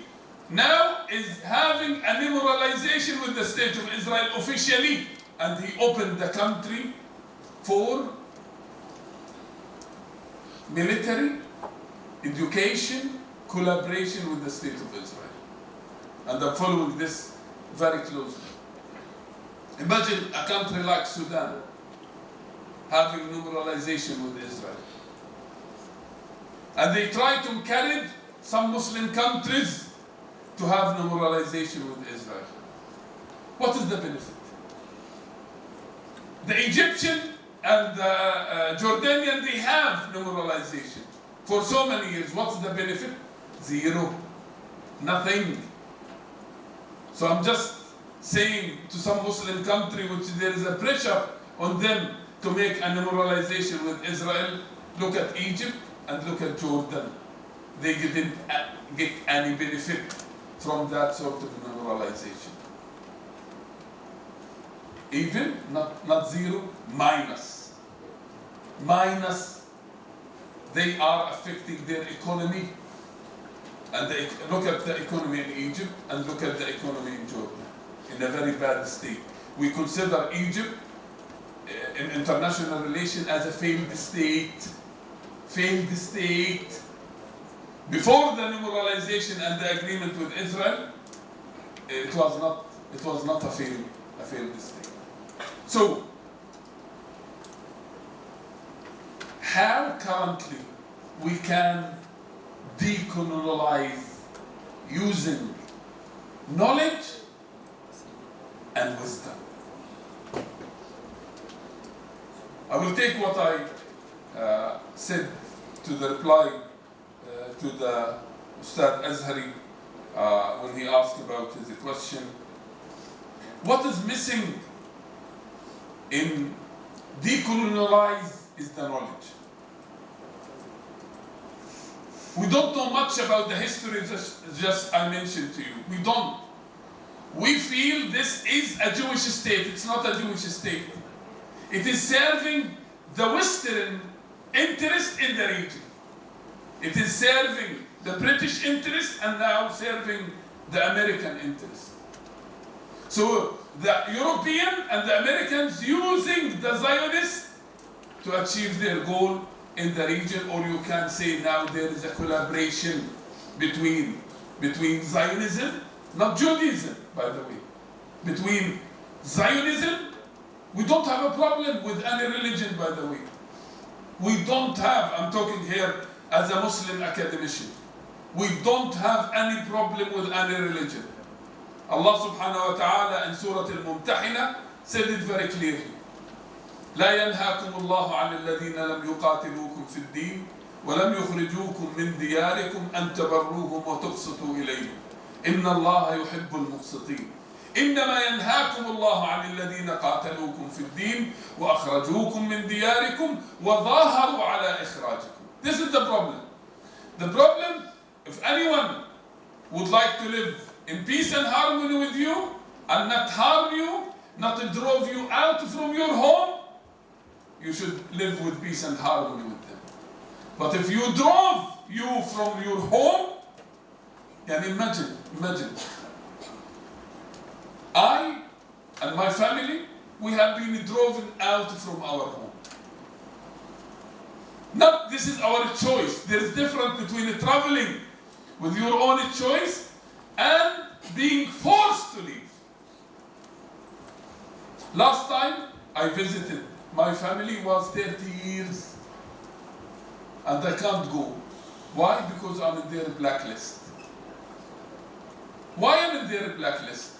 now is having a memorialization with the State of Israel officially, and he opened the country for military, education, collaboration with the State of Israel. And I'm following this very closely. Imagine a country like Sudan having memorialization with Israel. And they try to encourage some Muslim countries to have memorialization with Israel. What is the benefit? The Egyptian and the Jordanian, they have memorialization for so many years. What's the benefit? Zero. Nothing. So I'm just saying to some Muslim country which there is a pressure on them to make a normalization with Israel, look at Egypt and look at Jordan. They didn't get any benefit from that sort of normalization. Even, not zero, minus. Minus. They are affecting their economy. And look at the economy in Egypt and look at the economy in Jordan. In a very bad state. We consider Egypt in international relations as a failed state. Failed state. Before the normalization and the agreement with Israel, it was not a failed state. So, how currently we can decolonize using knowledge and wisdom? I will take what I said to the reply to the Ustad Azhari when he asked about his question. What is missing in decolonize is the knowledge. We don't know much about the history just I mentioned to you. We don't. We feel this is a Jewish state. It's not a Jewish state. It is serving the Western interest in the region. It is serving the British interest and now serving the American interest. So the European and the Americans using the Zionists to achieve their goal in the region, or you can say now there is a collaboration between Zionism, not Judaism, by the way, between Zionism. We don't have a problem with any religion, by the way. We don't have, I'm talking here as a Muslim academician, we don't have any problem with any religion. Allah subhanahu wa ta'ala in Surah Al-Mumtahina said it very clearly. لا ينهاكم الله عن الذين لم يقاتلوكم في الدين ولم يخرجوكم من دياركم أن تبروهم وتقسطوا إليهم إن الله يحب المقسطين إنما ينهاكم الله عن الذين قاتلوكم في الدين وأخرجوكم من دياركم وظاهروا على إخراجكم. This is the problem. The problem, if anyone would like to live in peace and harmony with you and not harm you, not drove you out from your home, you should live with peace and harmony with them. But if you drove you from your home, and imagine, I and my family, we have been driven out from our home. Not this is our choice. There is difference between traveling with your own choice and being forced to leave. Last time I visited, my family was 30 years and I can't go. Why? Because I'm in their blacklist. Why am I in their blacklist?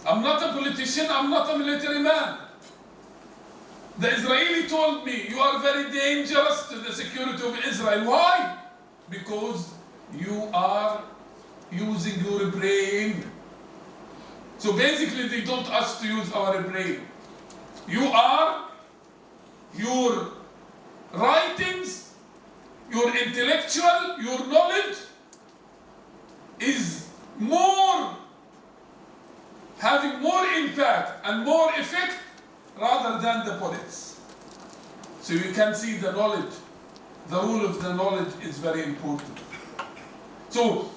I'm not a politician, I'm not a military man. The Israeli told me, you are very dangerous to the security of Israel. Why? Because you are using your brain. So basically they don't ask to use our brain. Your writings, your intellectual, your knowledge is having more impact and more effect rather than the politics. So you can see the knowledge, the role of the knowledge is very important. So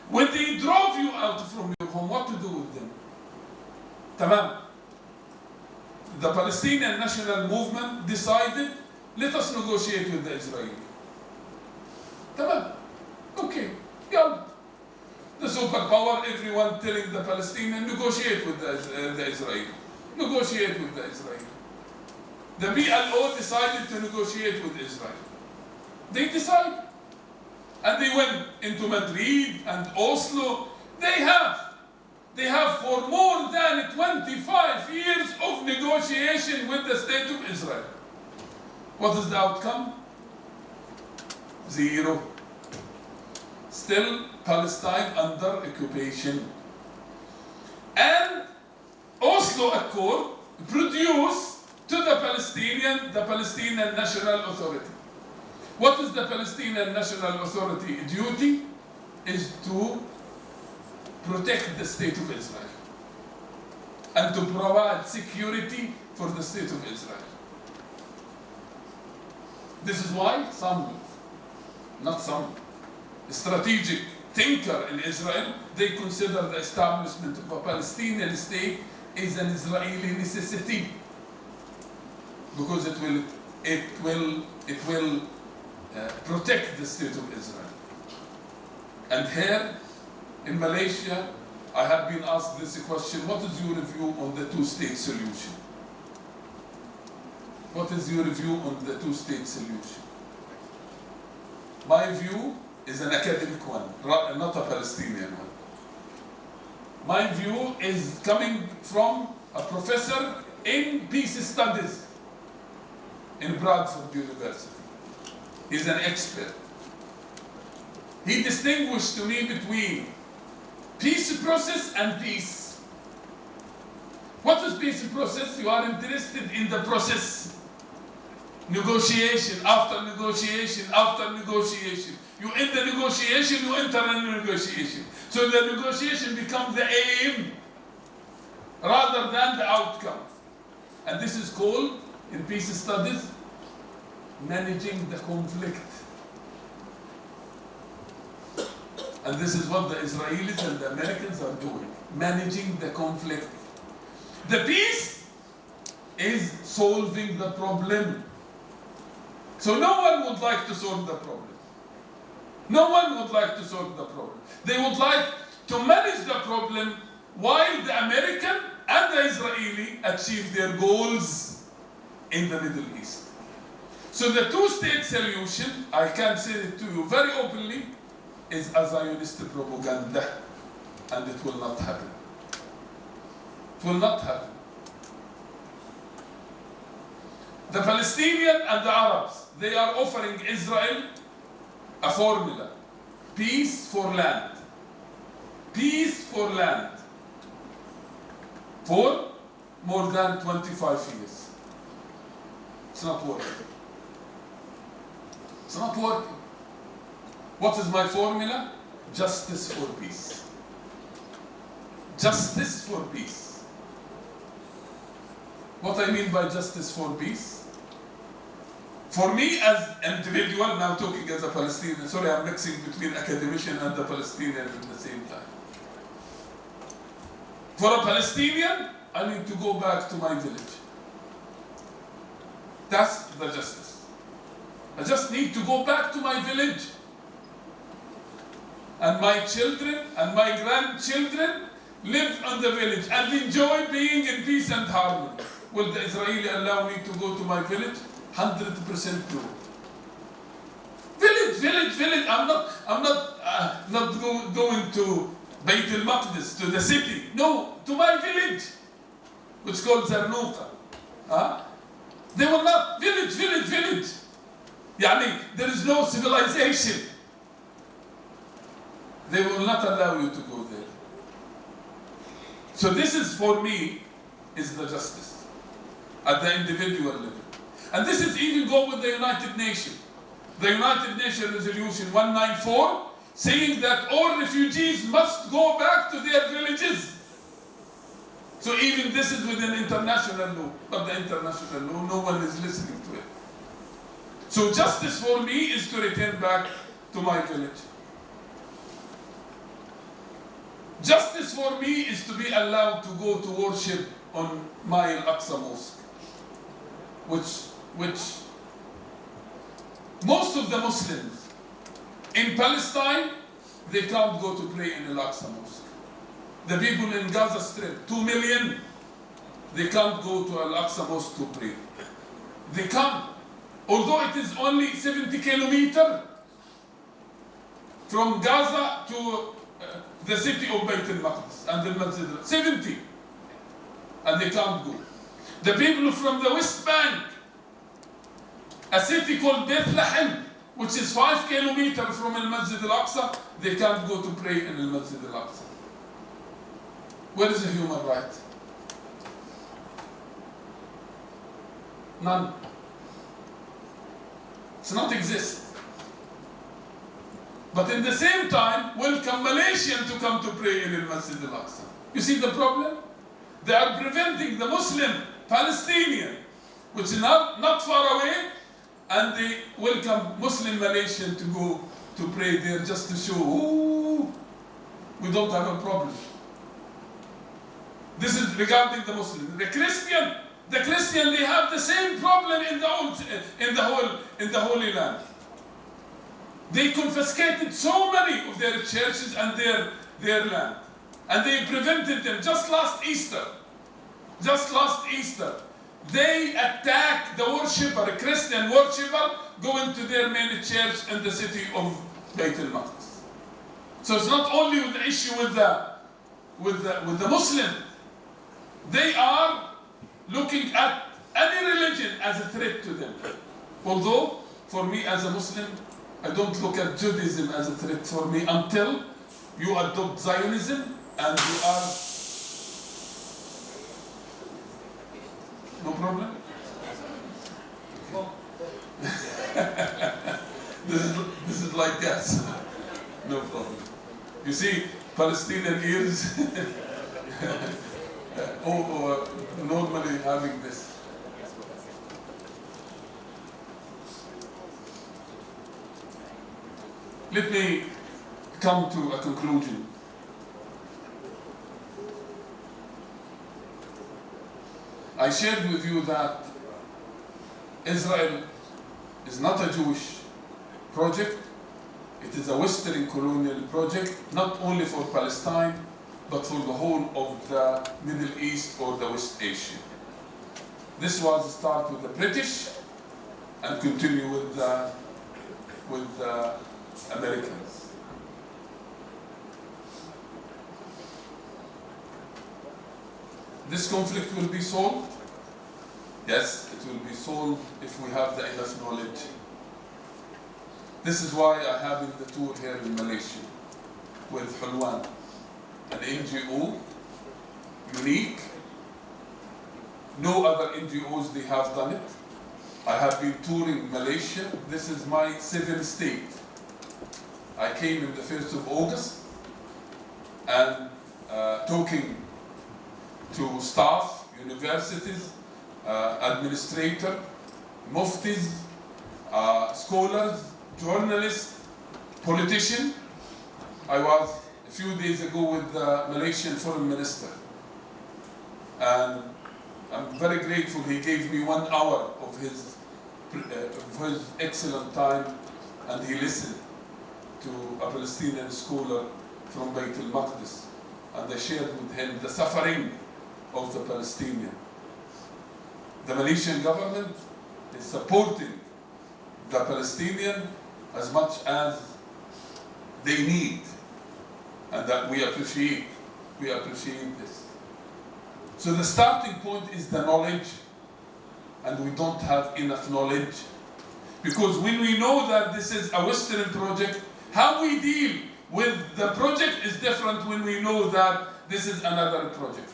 when they drove you out from your home, what to do with them? Tamam. The Palestinian National Movement decided, let us negotiate with the Israeli. Tamam. Okay. Yeah. The superpower, everyone telling the Palestinians, negotiate with the Israeli. Negotiate with the Israeli. The PLO decided to negotiate with Israel. They decided. And they went into Madrid and Oslo. They have for more than 25 years of negotiation with the state of Israel. What is the outcome? Zero. Still Palestine under occupation. And Oslo Accord produced to the Palestinian National Authority. What is the Palestinian National Authority duty? Is to protect the state of Israel and to provide security for the state of Israel. This is why not some strategic thinker in Israel, they consider the establishment of a Palestinian state is an Israeli necessity because it will protect the state of Israel. And here in Malaysia, I have been asked this question: what is your view on the two-state solution? What is your view on the two-state solution? My view is an academic one, not a Palestinian one. My view is coming from a professor in peace studies in Bradford University. He's an expert. He distinguished to me between peace process and peace. What is peace process? You are interested in the process. Negotiation after negotiation after negotiation. You end the negotiation, you enter a negotiation. So the negotiation becomes the aim rather than the outcome. And this is called, in peace studies, managing the conflict. And this is what the Israelis and the Americans are doing, managing the conflict. The peace is solving the problem. So no one would like to solve the problem. No one would like to solve the problem. They would like to manage the problem while the American and the Israeli achieve their goals in the Middle East. So the two-state solution, I can say it to you very openly, is a Zionist propaganda, and it will not happen. It will not happen. The Palestinians and the Arabs, they are offering Israel a formula: peace for land. Peace for land. For more than 25 years. It's not working. It's not working. What is my formula? Justice for peace. Justice for peace. What I mean by justice for peace? For me as an individual, now talking as a Palestinian, sorry, I'm mixing between academician and the Palestinian at the same time. For a Palestinian, I need to go back to my village. That's the justice. I just need to go back to my village. And my children and my grandchildren live in the village and enjoy being in peace and harmony. Will the Israeli allow me to go to my village? 100% true. Village. I'm not going to Beit al-Maqdis, to the city. No, to my village, which is called Zarnuqa. They will not. Village. Yani, there is no civilization. They will not allow you to go there. So this is, for me, is the justice at the individual level. And this is even go with the United Nations. The United Nations Resolution 194, saying that all refugees must go back to their villages. So even this is within international law, but the international law, no one is listening to it. So justice for me is to return back to my village. Justice for me is to be allowed to go to worship on my Al-Aqsa Mosque, which most of the Muslims in Palestine, they can't go to pray in Al-Aqsa Mosque. The people in Gaza Strip, 2 million, they can't go to Al-Aqsa Mosque to pray. They can't. Although it is only 70 kilometers from Gaza to the city of Beit al-Maqdis and the Masjid, 70, and they can't go. The people from the West Bank, a city called Bethlehem, which is 5 kilometers from Al-Masjid Al-Aqsa, they can't go to pray in Al-Masjid Al-Aqsa. Where is the human right? None. It's not exist. But in the same time, welcome Malaysian to come to pray in Al-Masjid Al-Aqsa. You see the problem? They are preventing the Muslim Palestinian, which is not far away, and they welcome Muslim Malaysian to go to pray there just to show, ooh, we don't have a problem. This is regarding the Muslim. The Christian, they have the same problem in the Holy Land. They confiscated so many of their churches and their land, and they prevented them just last Easter. They attacked the worshipper, a Christian worshipper, going to their main church in the city of Beit al-Maqdis. So it's not only with the issue with the Muslim. They are looking at any religion as a threat to them. Although, for me as a Muslim, I don't look at Judaism as a threat for me until you adopt Zionism and you are... No problem? This is like gas. No problem. You see, Palestinian ears normally having this. Let me come to a conclusion. I shared with you that Israel is not a Jewish project. It is a Western colonial project, not only for Palestine, but for the whole of the Middle East or the West Asia. This was start with the British and continue with the Americans. This conflict will be solved? Yes, it will be solved if we have the enough knowledge. This is why I have in the tour here in Malaysia with Hulwan, an NGO, unique. No other NGOs they have done it. I have been touring Malaysia. This is my 7th state. I came in the 1st of August and talking to staff, universities, administrators, muftis, scholars, journalists, politicians. I was a few days ago with the Malaysian foreign minister, and I'm very grateful he gave me 1 hour of his excellent time, and he listened to a Palestinian scholar from Beit al-Maqdis, and I shared with him the suffering of the Palestinian. The Malaysian government is supporting the Palestinian as much as they need, and that we appreciate this. So the starting point is the knowledge, and we don't have enough knowledge, because when we know that this is a Western project, how we deal with the project is different when we know that this is another project.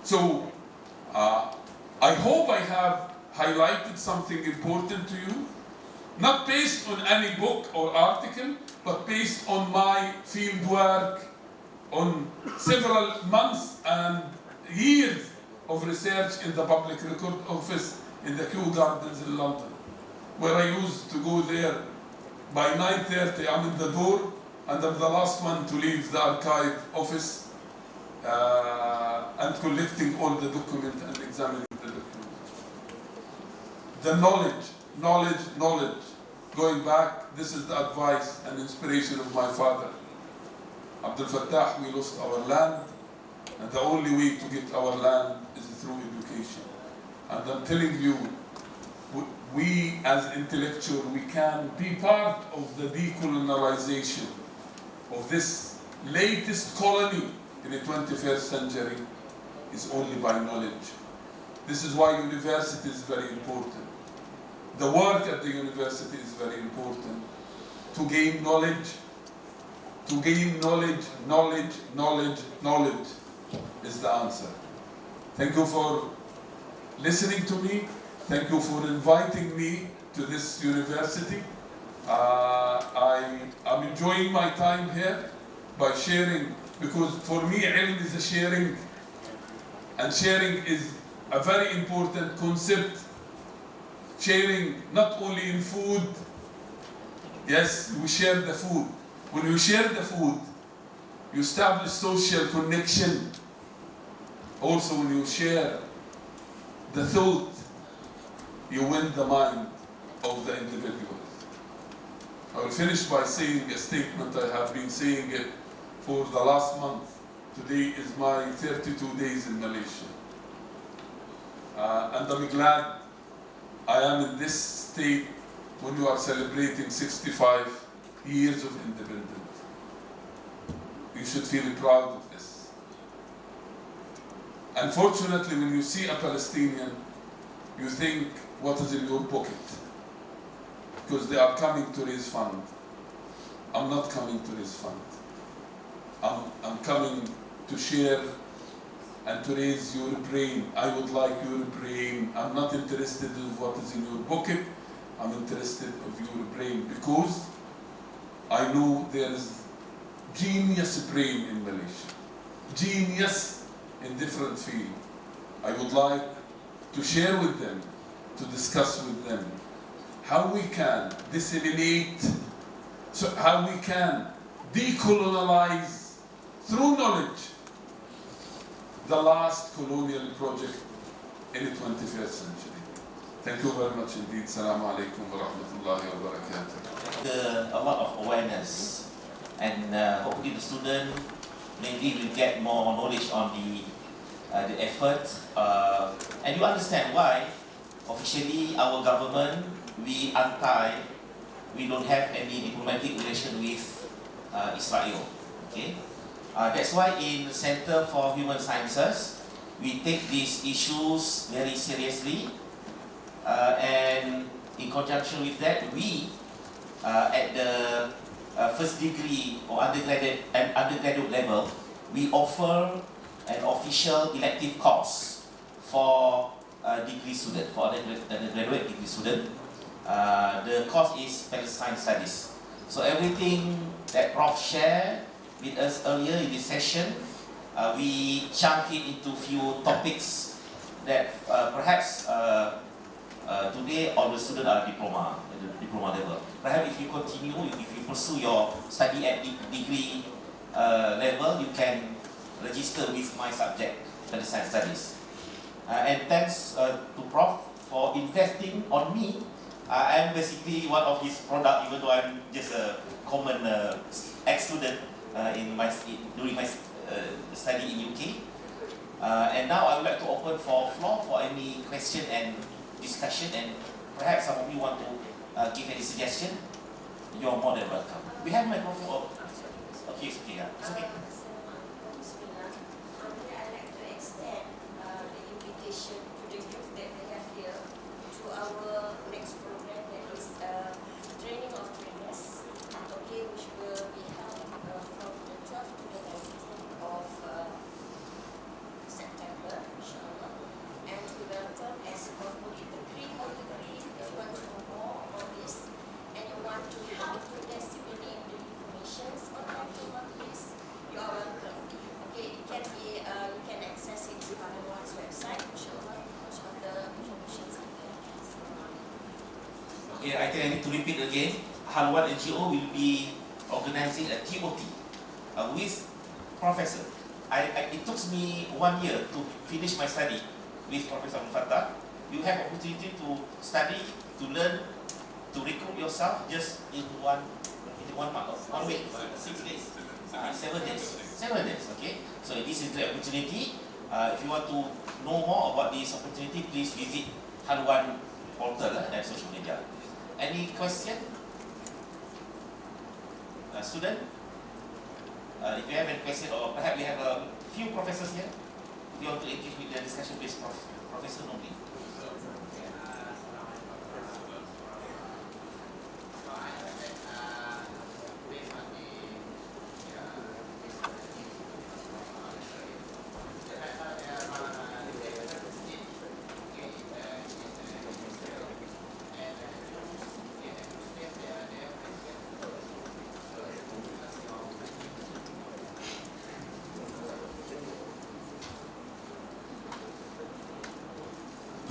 So I hope I have highlighted something important to you, not based on any book or article, but based on my field work, on several months and years of research in the Public Record Office in the Kew Gardens in London, where I used to go there by 9:30. I'm in the door, and I'm the last one to leave the archive office and collecting all the documents and examining the documents. The knowledge. Going back, this is the advice and inspiration of my father. Abdul Fattah, we lost our land, and the only way to get our land is through education. And I'm telling you, we as intellectual, we can be part of the decolonization of this latest colony in the 21st century is only by knowledge. This is why university is very important. Because when we know that this is a Western project, how we deal with the project is different when we know that this is another project. So I hope I have highlighted something important to you, not based on any book or article, but based on my field work, on several months and years of research in the Public Record Office in the Kew Gardens in London, where I used to go there by 9:30. I'm in the door, and I'm the last one to leave the archive office and collecting all the documents and examining the documents. The knowledge. Going back, this is the advice and inspiration of my father. Abdul Fattah, we lost our land, and the only way to get our land is through education. And I'm telling you, we as intellectual, we can be part of the decolonization of this latest colony in the 21st century is only by knowledge. This is why university is very important. The work at the university is very important. To gain knowledge, knowledge is the answer. Thank you for listening to me. Thank you for inviting me to this university. I'm enjoying my time here by sharing, because for me, ilm is a sharing, and sharing is a very important concept. Sharing not only in food. Yes, we share the food. When you share the food, you establish social connection. Also, when you share the thought, you win the mind of the individuals. I will finish by saying a statement. I have been saying it for the last month. Today is my 32 days in Malaysia. And I'm glad I am in this state when you are celebrating 65 years of independence. You should feel proud of this. Unfortunately, when you see a Palestinian, you think, what is in your pocket? Because they are coming to raise fund. I'm not coming to raise fund. I'm coming to share and to raise your brain. I would like your brain. I'm not interested in what is in your pocket. I'm interested in your brain, because I know there is genius brain in Malaysia. Genius in different fields. I would like to share with them, to discuss with them how we can disseminate, so how we can decolonize through knowledge the last colonial project in the 21st century. Thank you very much indeed. Assalamu alaikum wa rahmatullahi wa barakatuh. A lot of awareness, and hopefully the student maybe will get more knowledge on the effort, and you understand why officially our government we don't have any diplomatic relation with Israel. Okay, that's why in Center for Human Sciences we take these issues very seriously, and in conjunction with that we at the first degree or undergraduate level, we offer an official elective course for degree student, for undergraduate degree student. The course is Palestine Studies. So everything that Prof shared with us earlier in this session, we chunk it into few topics that perhaps today all the students are diploma level. Perhaps if you continue, if you pursue your study at degree level, you can register with my subject, Palestine Studies. And thanks to Prof for investing on me. I am basically one of his product, even though I'm just a common ex-student during my study in UK. And now I would like to open for floor for any question and discussion, and perhaps some of you want to give any suggestion. You're more than welcome. We have microphone. Okay, it's okay. Yeah. It's okay. I'd like to extend the invitation to the youth that we have here to our next program, that is training of trainers, okay, which will be held from the 12th to the 19th of September, inshallah. And we welcome as probably the pre-degree, if you want to know more about this and you want to help to disseminate the information on how to work this, you are welcome. Okay, it can be, you can access it through one's website, inshallah, most of the information is there. Okay, I think I need to repeat again. Halwan NGO will be organizing a TOT with professor. It took me 1 year to finish my study with Professor Al-Fattah. You have opportunity to study, to learn, to recruit yourself just in one month, 1 week, 6 days, 7 days. 7 days, okay? So this is a great opportunity. If you want to know more about this opportunity, please visit Halwan portal and social media. Any question? Student? If you have any question, or perhaps we have a few professors here, if you want to engage with the discussion with Professor Nobi.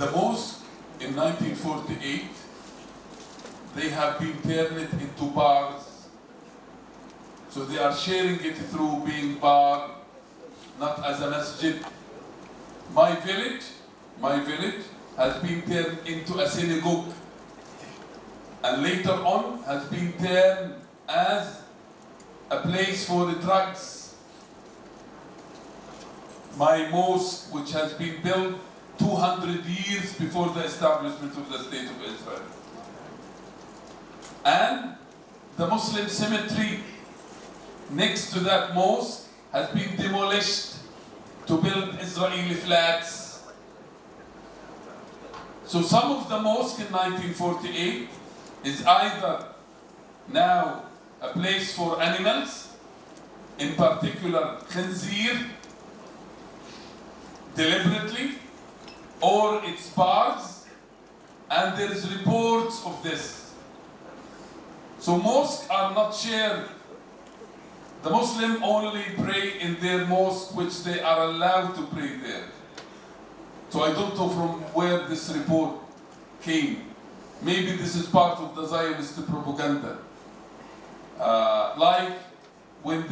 The mosque in 1948, they have been turned into bars. So they are sharing it through being bar, not as a masjid. My village has been turned into a synagogue, and later on has been turned as a place for the drugs. My mosque, which has been built 200 years before the establishment of the State of Israel. And the Muslim cemetery next to that mosque has been demolished to build Israeli flats. So some of the mosque in 1948 is either now a place for animals, in particular khinzir, deliberately, or it's bars, and there is reports of this. So mosques are not shared. The Muslim only pray in their mosque, which they are allowed to pray there. So I don't know from where this report came. Maybe this is part of the Zionist propaganda. Like when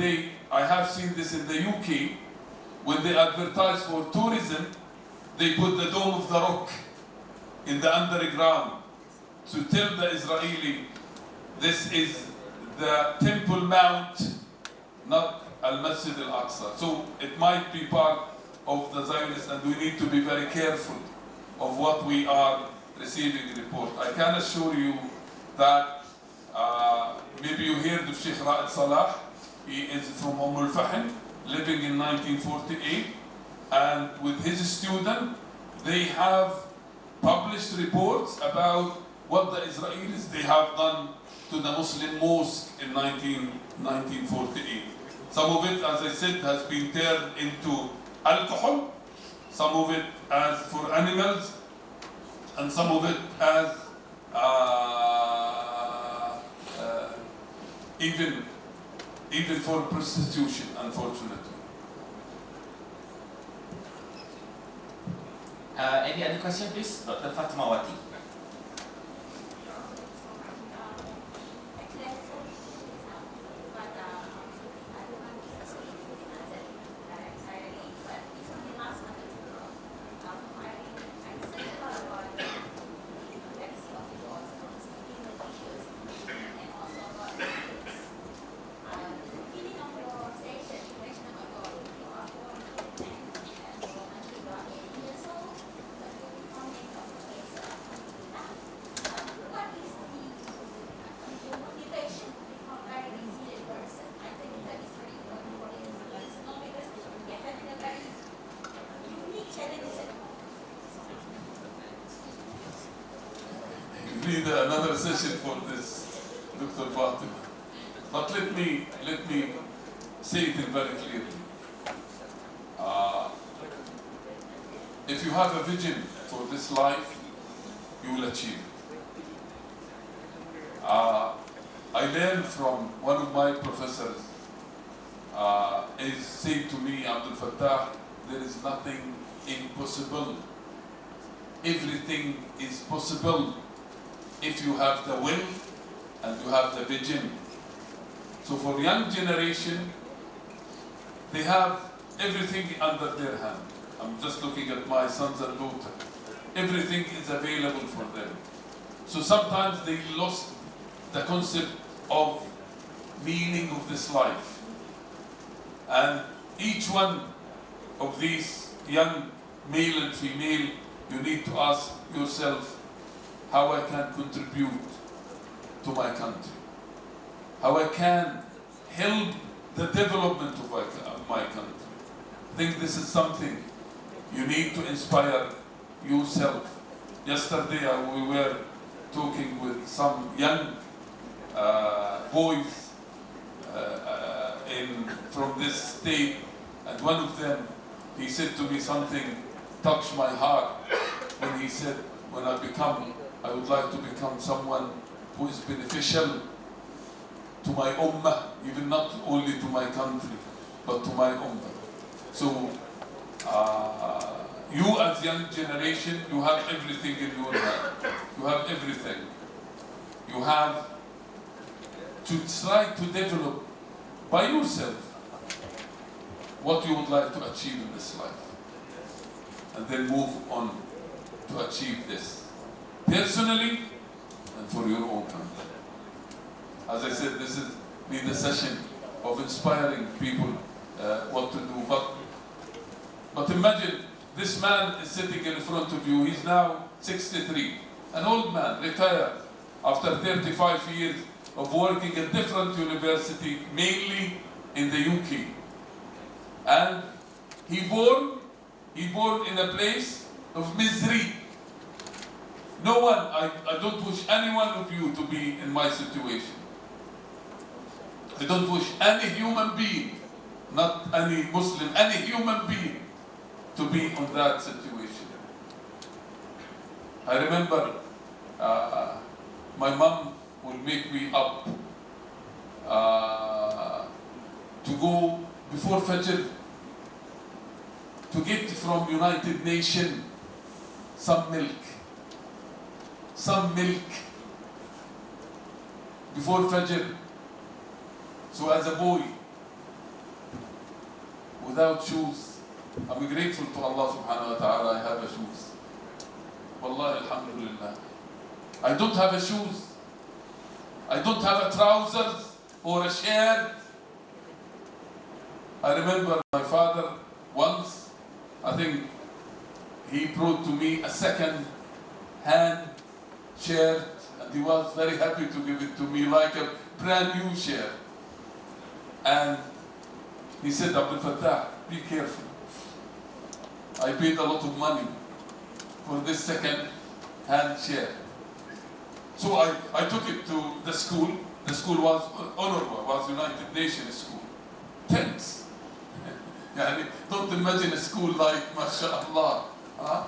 I have seen this in the UK, when they advertise for tourism, they put the Dome of the Rock in the underground to tell the Israeli, this is the Temple Mount, not Al-Masjid Al-Aqsa. So it might be part of the Zionists, and we need to be very careful of what we are receiving report. I can assure you that maybe you heard of Sheikh Ra'ad Salah. He is from Al-Fahim, living in 1948, and with his student, they have published reports about what the Israelis they have done to the Muslim mosque in 1948. Some of it, as I said, has been turned into alcohol, some of it as for animals, and some of it as even for prostitution, unfortunately. Any other question, please? Dr. Fatima Wati. Need another session for this, Dr. Fatima. But let me say it very clearly. If you have a vision for this life, you will achieve it. I learned from one of my professors. He said to me, Abdul Fattah, there is nothing impossible. Everything is possible if you have the will and you have the vision. So for young generation, they have everything under their hand. I'm just looking at my sons and daughters. Everything is available for them. So sometimes they lost the concept of meaning of this life. And each one of these young male and female, you need to ask yourself, how I can contribute to my country, how I can help the development of my country. I think this is something you need to inspire yourself. Yesterday we were talking with some young boys from this state, and one of them, he said to me something touched my heart when he said, I would like to become someone who is beneficial to my ummah, even not only to my country, but to my ummah. So You as young generation, you have everything in your hand. You have everything. You have to try to develop by yourself what you would like to achieve in this life. And then move on to achieve this. Personally and for your own country. As I said, this is the session of inspiring people what to do. But imagine, this man is sitting in front of you. He's now 63, an old man, retired, after 35 years of working at different universities, mainly in the UK. And he born in a place of misery. No one, I don't wish any one of you to be in my situation. I don't wish any human being, not any Muslim, any human being to be in that situation. I remember my mom would make me up to go before Fajr to get from United Nations some milk before Fajr. So as a boy, without shoes, I'm grateful to Allah subhanahu wa ta'ala I have a shoes. Wallahi alhamdulillah. I don't have a shoes. I don't have a trousers or a shirt. I remember my father once, I think he brought to me a second-hand shirt, and he was very happy to give it to me like a brand new shirt. And he said, Abdul Fattah, be careful. I paid a lot of money for this second-hand shirt. So I took it to the school. The school was honorable, was United Nations school. Tents. Don't imagine a school like, mashallah. Huh?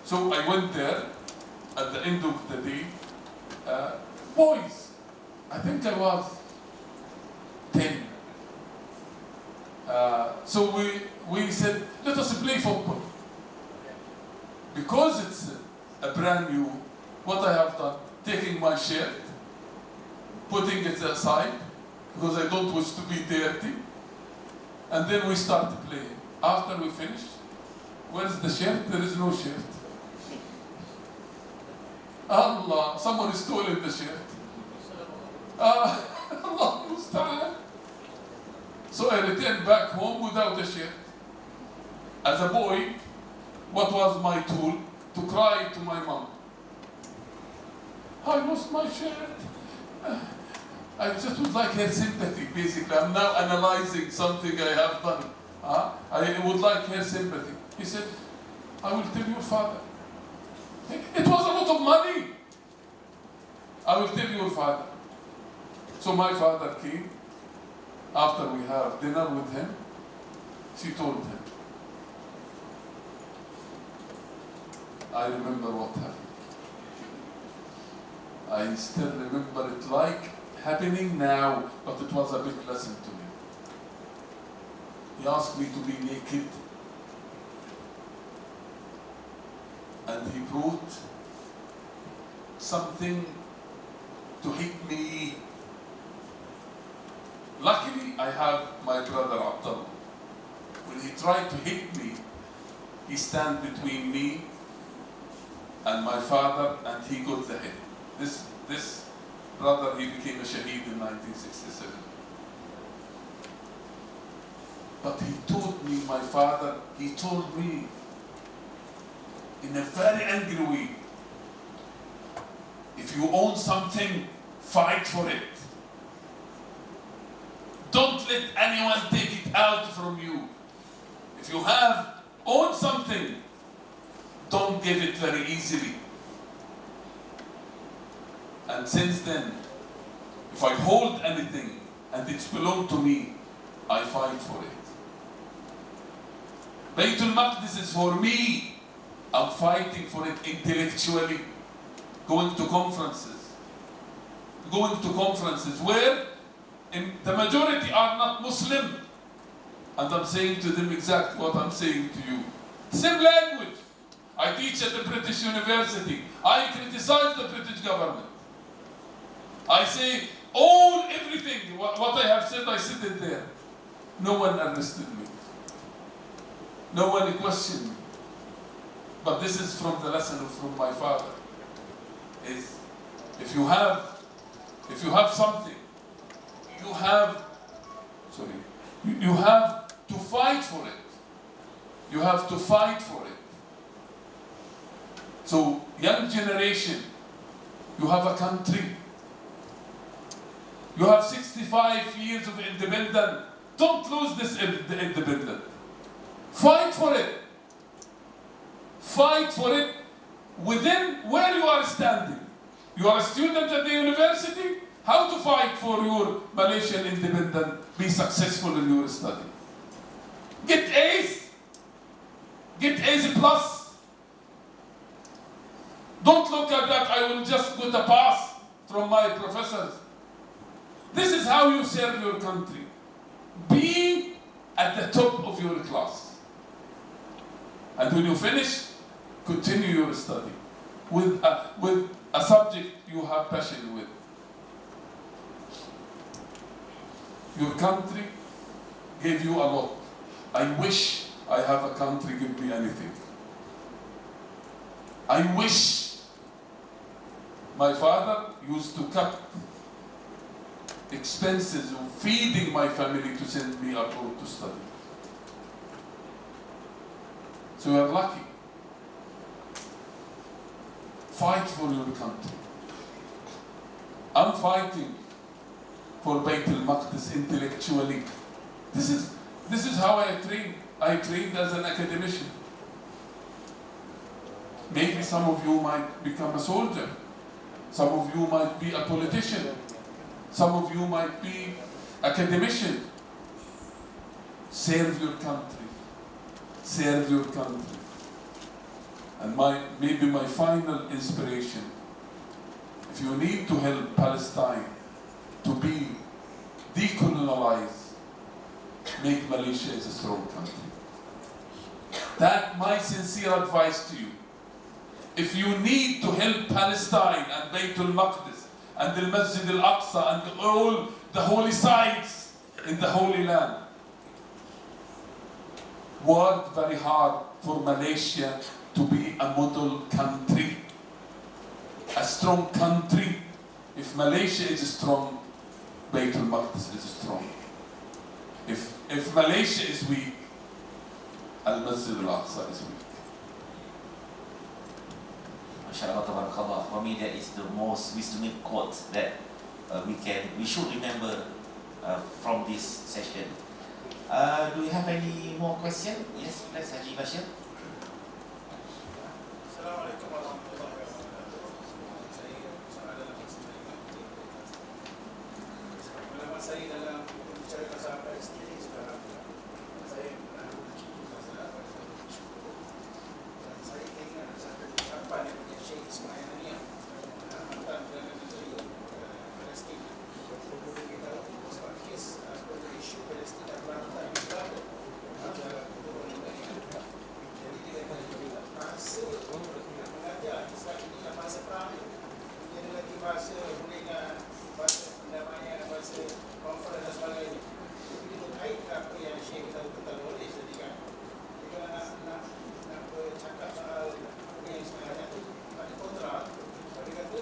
So I went there at the end of the day. Boys, I think I was 10. So we said, let us play football. Because it's a brand new, what I have done, taking my shirt, putting it aside, because I don't wish to be dirty. And then we started playing. After we finished, where's the shirt? There is no shirt. Allah, someone stole the shirt. Allah musta'an. So I returned back home without a shirt. As a boy, what was my tool? To cry to my mom. I lost my shirt. I just would like her sympathy, basically. I'm now analyzing something I have done. I would like her sympathy. He said, I will tell your father. It was a lot of money. I will tell your father. So my father came. After we have dinner with him, she told him. I remember what happened. I still remember it like happening now, but it was a big lesson to me. He asked me to be naked, and he brought something to hit me. Luckily, I have my brother Abdullah. When he tried to hit me, he stand between me and my father, and he got the hit. This brother, he became a shaheed in 1967. But he told me, my father, he told me in a very angry way, if you own something, fight for it. Don't let anyone take it out from you. If you have owned something, don't give it very easily. And since then, if I hold anything and it's belong to me, I fight for it. Baytul Maqdis is for me. I'm fighting for it intellectually. Going to conferences where the majority are not Muslim. And I'm saying to them exactly what I'm saying to you. Same language. I teach at the British University. I criticize the British government. I say everything, what I have said, I said it there. No one arrested me. No one questioned me. But this is from the lesson from my father. Is if you have something, you have to fight for it. You have to fight for it. So, young generation, you have a country. You have 65 years of independence. Don't lose this independence. Fight for it. Fight for it within where you are standing. You are a student at the university. How to fight for your Malaysian independence? Be successful in your study. Get A's. Get A's plus. Don't look at that. I will just get a pass from my professors. This is how you serve your country. Be at the top of your class. And when you finish, continue your study with a subject you have passion with. Your country gave you a lot. I wish I have a country give me anything. I wish my father used to cut expenses of feeding my family to send me abroad to study. So you are lucky. Fight for your country. I'm fighting for Bayt al-Maqdis intellectually. This is how I trained. I trained as an academician. Maybe some of you might become a soldier. Some of you might be a politician. Some of you might be academician. Serve your country. Serve your country. And maybe my final inspiration, if you need to help Palestine to be decolonized, make Malaysia as a strong country. That's my sincere advice to you. If you need to help Palestine and Bayt al-Maqdis and the Masjid al-Aqsa and all the holy sites in the Holy Land, work very hard for Malaysia to be a model country, a strong country. If Malaysia is strong, Bayt al-Maqdis is strong. If Malaysia is weak, Al-Masjid al-Aqsa is weak. MashaAllah, tabarakallah. For me, that is the most wisdom quote that we should remember from this session. Do you have any more questions? Yes, please, Haji Bashir. Assalamualaikum warahmatullahi wabarakatuh. Pengalaman saya dalam bicara masalah Palestin sekarang, saya pernah dan saya ingat satu ucapan daripada Syekh Ismail Haniyah, mantan Perdana Menteri Palestin. Kita sebab kes isu Palestin dan Kelantan juga ada turun dari. Jadi dia kata masa mengajar sebab ini masa perang, dia ada lagi bahasa perundingan, bahasa pendamaian, bahasa konferensi dan sebagainya. Jadi kita kaitkan apa yang Syekh kita tentang boleh tadi kan. Jika nak bercakap soal apa yang sebenarnya tu ada kontra, dia kata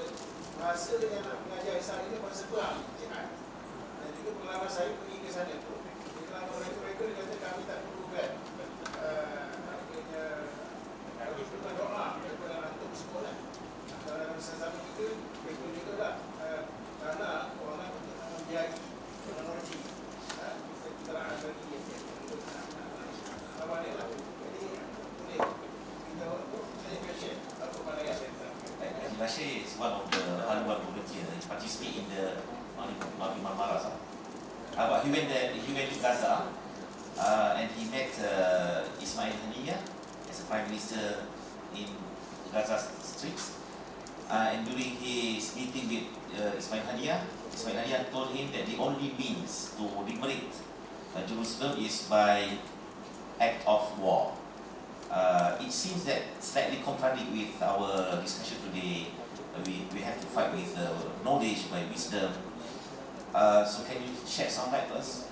bahasa yang nak mengajar Islam ini bahasa perang, jihad. Dan juga pengalaman saya pergi ke sana tu, di kalangan mereka dia kata kami tak perlu kan kami perlukan doa daripada antum semua lah. Dalam sesama kita, mereka juga lah kerana orang untuk membiayai teknologi keteraan bagi untuk awal ni lah. Jadi boleh kita saya question apa mana yang saya Haji Bashir is one of the Alwan volunteers. He participated in the Imam Maras. But he went to Gaza and he met Ismail Haniyah as a Prime Minister in Gaza streets. And during his meeting with Ismail Haniyah told him that the only means to liberate Jerusalem is by act of war. it seems that slightly contradict with our discussion today. We have to fight with knowledge by wisdom. So can you shed some light to us?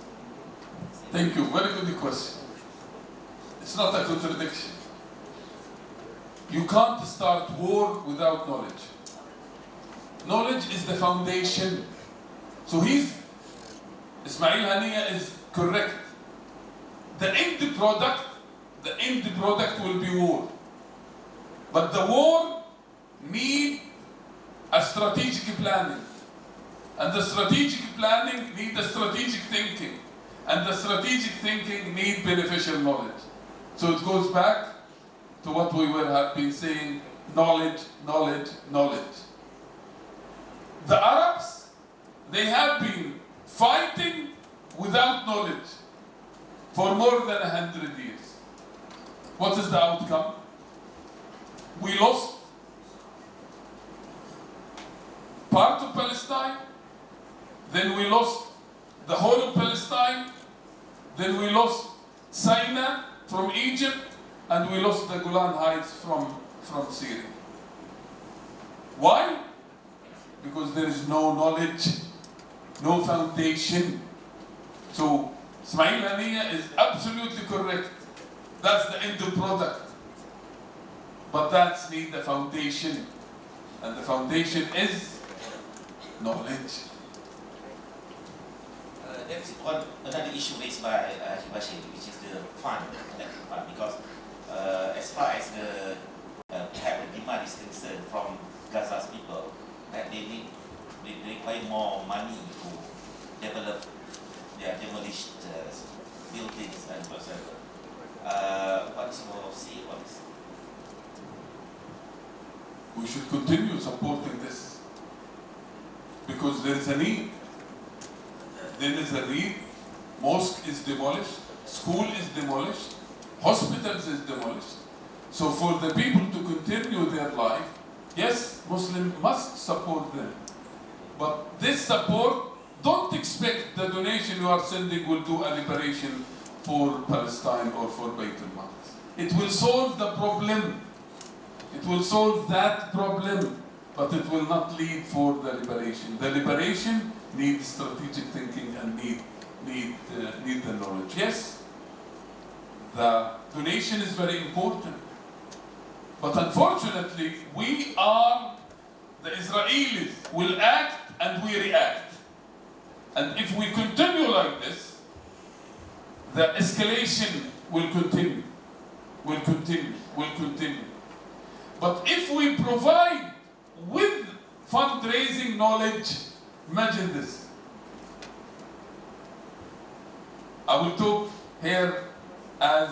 Thank you. Very good question. It's not a contradiction. You can't start war without knowledge. Knowledge is the foundation. So Ismail Hania is correct. The end product will be war. But the war needs a strategic planning. And the strategic planning needs a strategic thinking. And the strategic thinking needs beneficial knowledge. So it goes back to what we have been saying, knowledge, knowledge, knowledge. The Arabs, they have been fighting without knowledge for more than 100 years. What is the outcome? We lost part of Palestine, then we lost the whole of Palestine, then we lost Sinai from Egypt, and we lost the Golan Heights from Syria. Why? Because there is no knowledge, no foundation. So Ismail Hania is absolutely correct. That's the end product. But that's need the foundation. And the foundation is knowledge. There is another issue raised by Haji Bashir, which is the fund, because as far as the demand is concerned from Gaza's people, that they require more money to develop their demolished buildings and whatsoever. What is your say about this? We should continue supporting this because there is a need. There is a need. Mosque is demolished, school is demolished, hospitals is demolished. So for the people to continue their life, yes, Muslims must support them. But this support, don't expect the donation you are sending will do a liberation for Palestine or for Beit al-Maqdis. It will solve the problem. It will solve that problem, but it will not lead for the liberation. The liberation needs strategic thinking and need the knowledge. Yes, the donation is very important, but unfortunately, the Israelis will act and we react. And if we continue like this, the escalation will continue. But if we provide with fundraising knowledge, imagine this. I will talk here as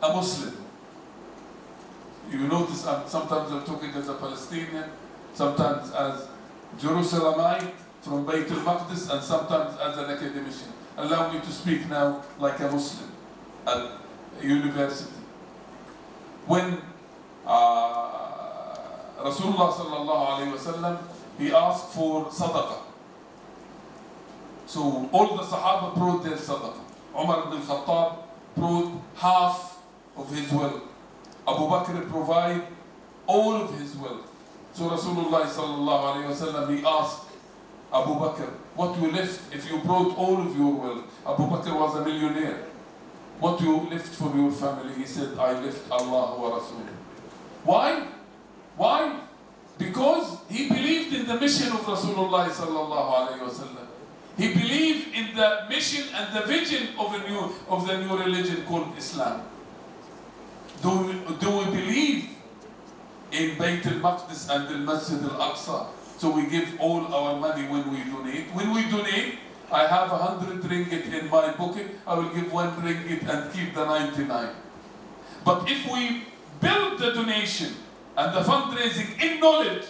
a Muslim. You notice sometimes I'm talking as a Palestinian, sometimes as Jerusalemite from Beit al-Maqdis, and sometimes as an academician. Allow me to speak now like a Muslim at a university. When Rasulullah sallallahu alayhi wasallam, he asked for sadaqah. So all the Sahaba brought their sadaqah. Umar ibn Khattab brought half of his wealth. Abu Bakr provided all of his wealth. So Rasulullah sallallahu alayhi wasallam, he asked Abu Bakr, what you left if you brought all of your wealth? Abu Bakr was a millionaire. What you left for your family? He said, I left Allah wa Rasul. Why? Why? Because he believed in the mission of Rasulullah sallallahu alayhi wasallam. He believed in the mission and the vision of the new religion called Islam. Do we believe in Beit al-Maqdis and the Masjid al-Aqsa? So we give all our money when we donate. When we donate, I have 100 ringgit in my pocket. I will give 1 ringgit and keep the 99. But if we build the donation and the fundraising in knowledge,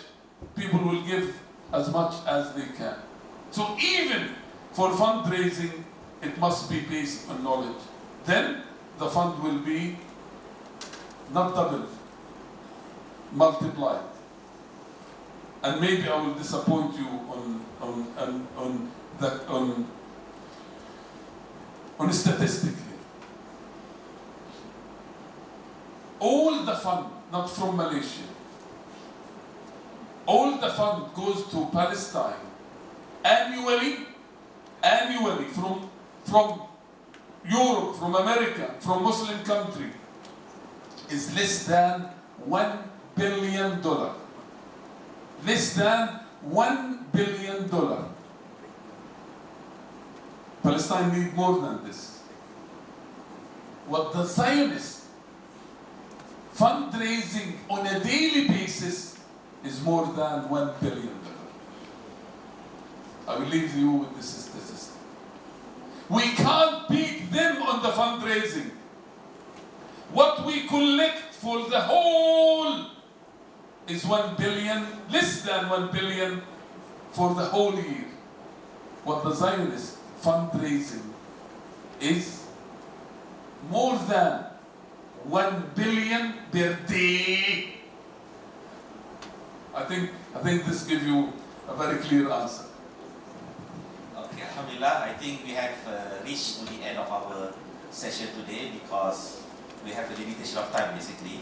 people will give as much as they can. So even for fundraising, it must be based on knowledge. Then the fund will be not double, multiplied. And maybe I will disappoint you on statistically. all the fund, not from Malaysia, all the fund goes to Palestine annually from Europe, from America, from Muslim country, is less than $1 billion. Less than $1 billion. Palestine need more than this. What the Zionists fundraising on a daily basis is more than $1 billion. I will leave you with this statistic. We can't beat them on the fundraising. What we collect for the whole is 1 billion, less than 1 billion for the whole year. What the Zionist fundraising is more than 1 billion per day. I think this gives you a very clear answer. Okay, Alhamdulillah, I think we have reached to the end of our session today because we have a limitation of time basically.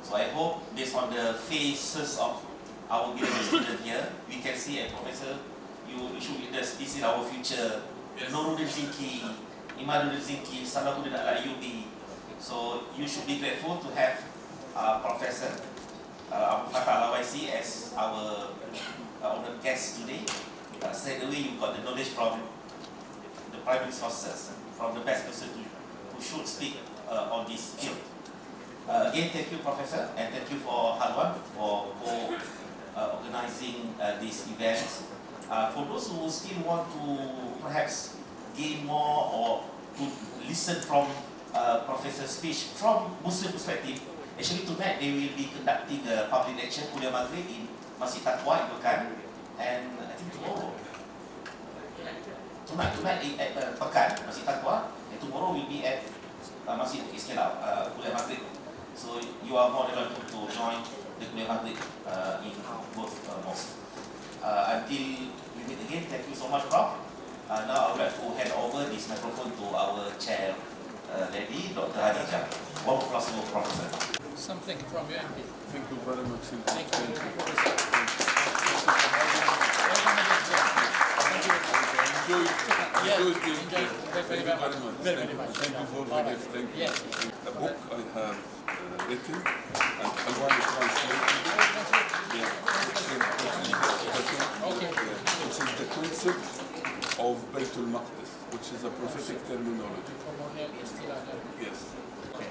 So I hope based on the faces of our beloved students here, we can see a professor, you should witness, this is our future. Yes. Nurul Zinki, Imadul Zinki, Salahuddin Al-Ayyubi. So you should be grateful to have Professor Abu Fatah Al-Awaisi as our honored guest today. Straight away you got the knowledge from the primary sources, from the best person who should speak on this field. Again, thank you, Professor, and thank you for Halwan for organizing this event. For those who still want to perhaps gain more or to listen from Professor's speech from Muslim perspective, actually tonight they will be conducting a public lecture Kuliah Maghrib in Masjid Taqwa in Pekan, and I think tomorrow. Tonight at Pekan, Masjid Taqwa, and tomorrow will be at Masjid Iskandar, Kuliah Maghrib. So you are more than welcome to join the Kuliah Maghrib in both mosques. Until we meet again, thank you so much, Prof. Now I would like to hand over this microphone to our chair lady, Dr. Hadijah. One applause for Professor. Something from your MP. Thank you very much. Thank you. Enjoy very much. Very much. Thank you for the gift. Thank you. Yes. The book I have written and Alwan is translated. Okay. Which is the concept of Baytul Maqdis, which is a prophetic terminology. Colonial is still Yes. okay.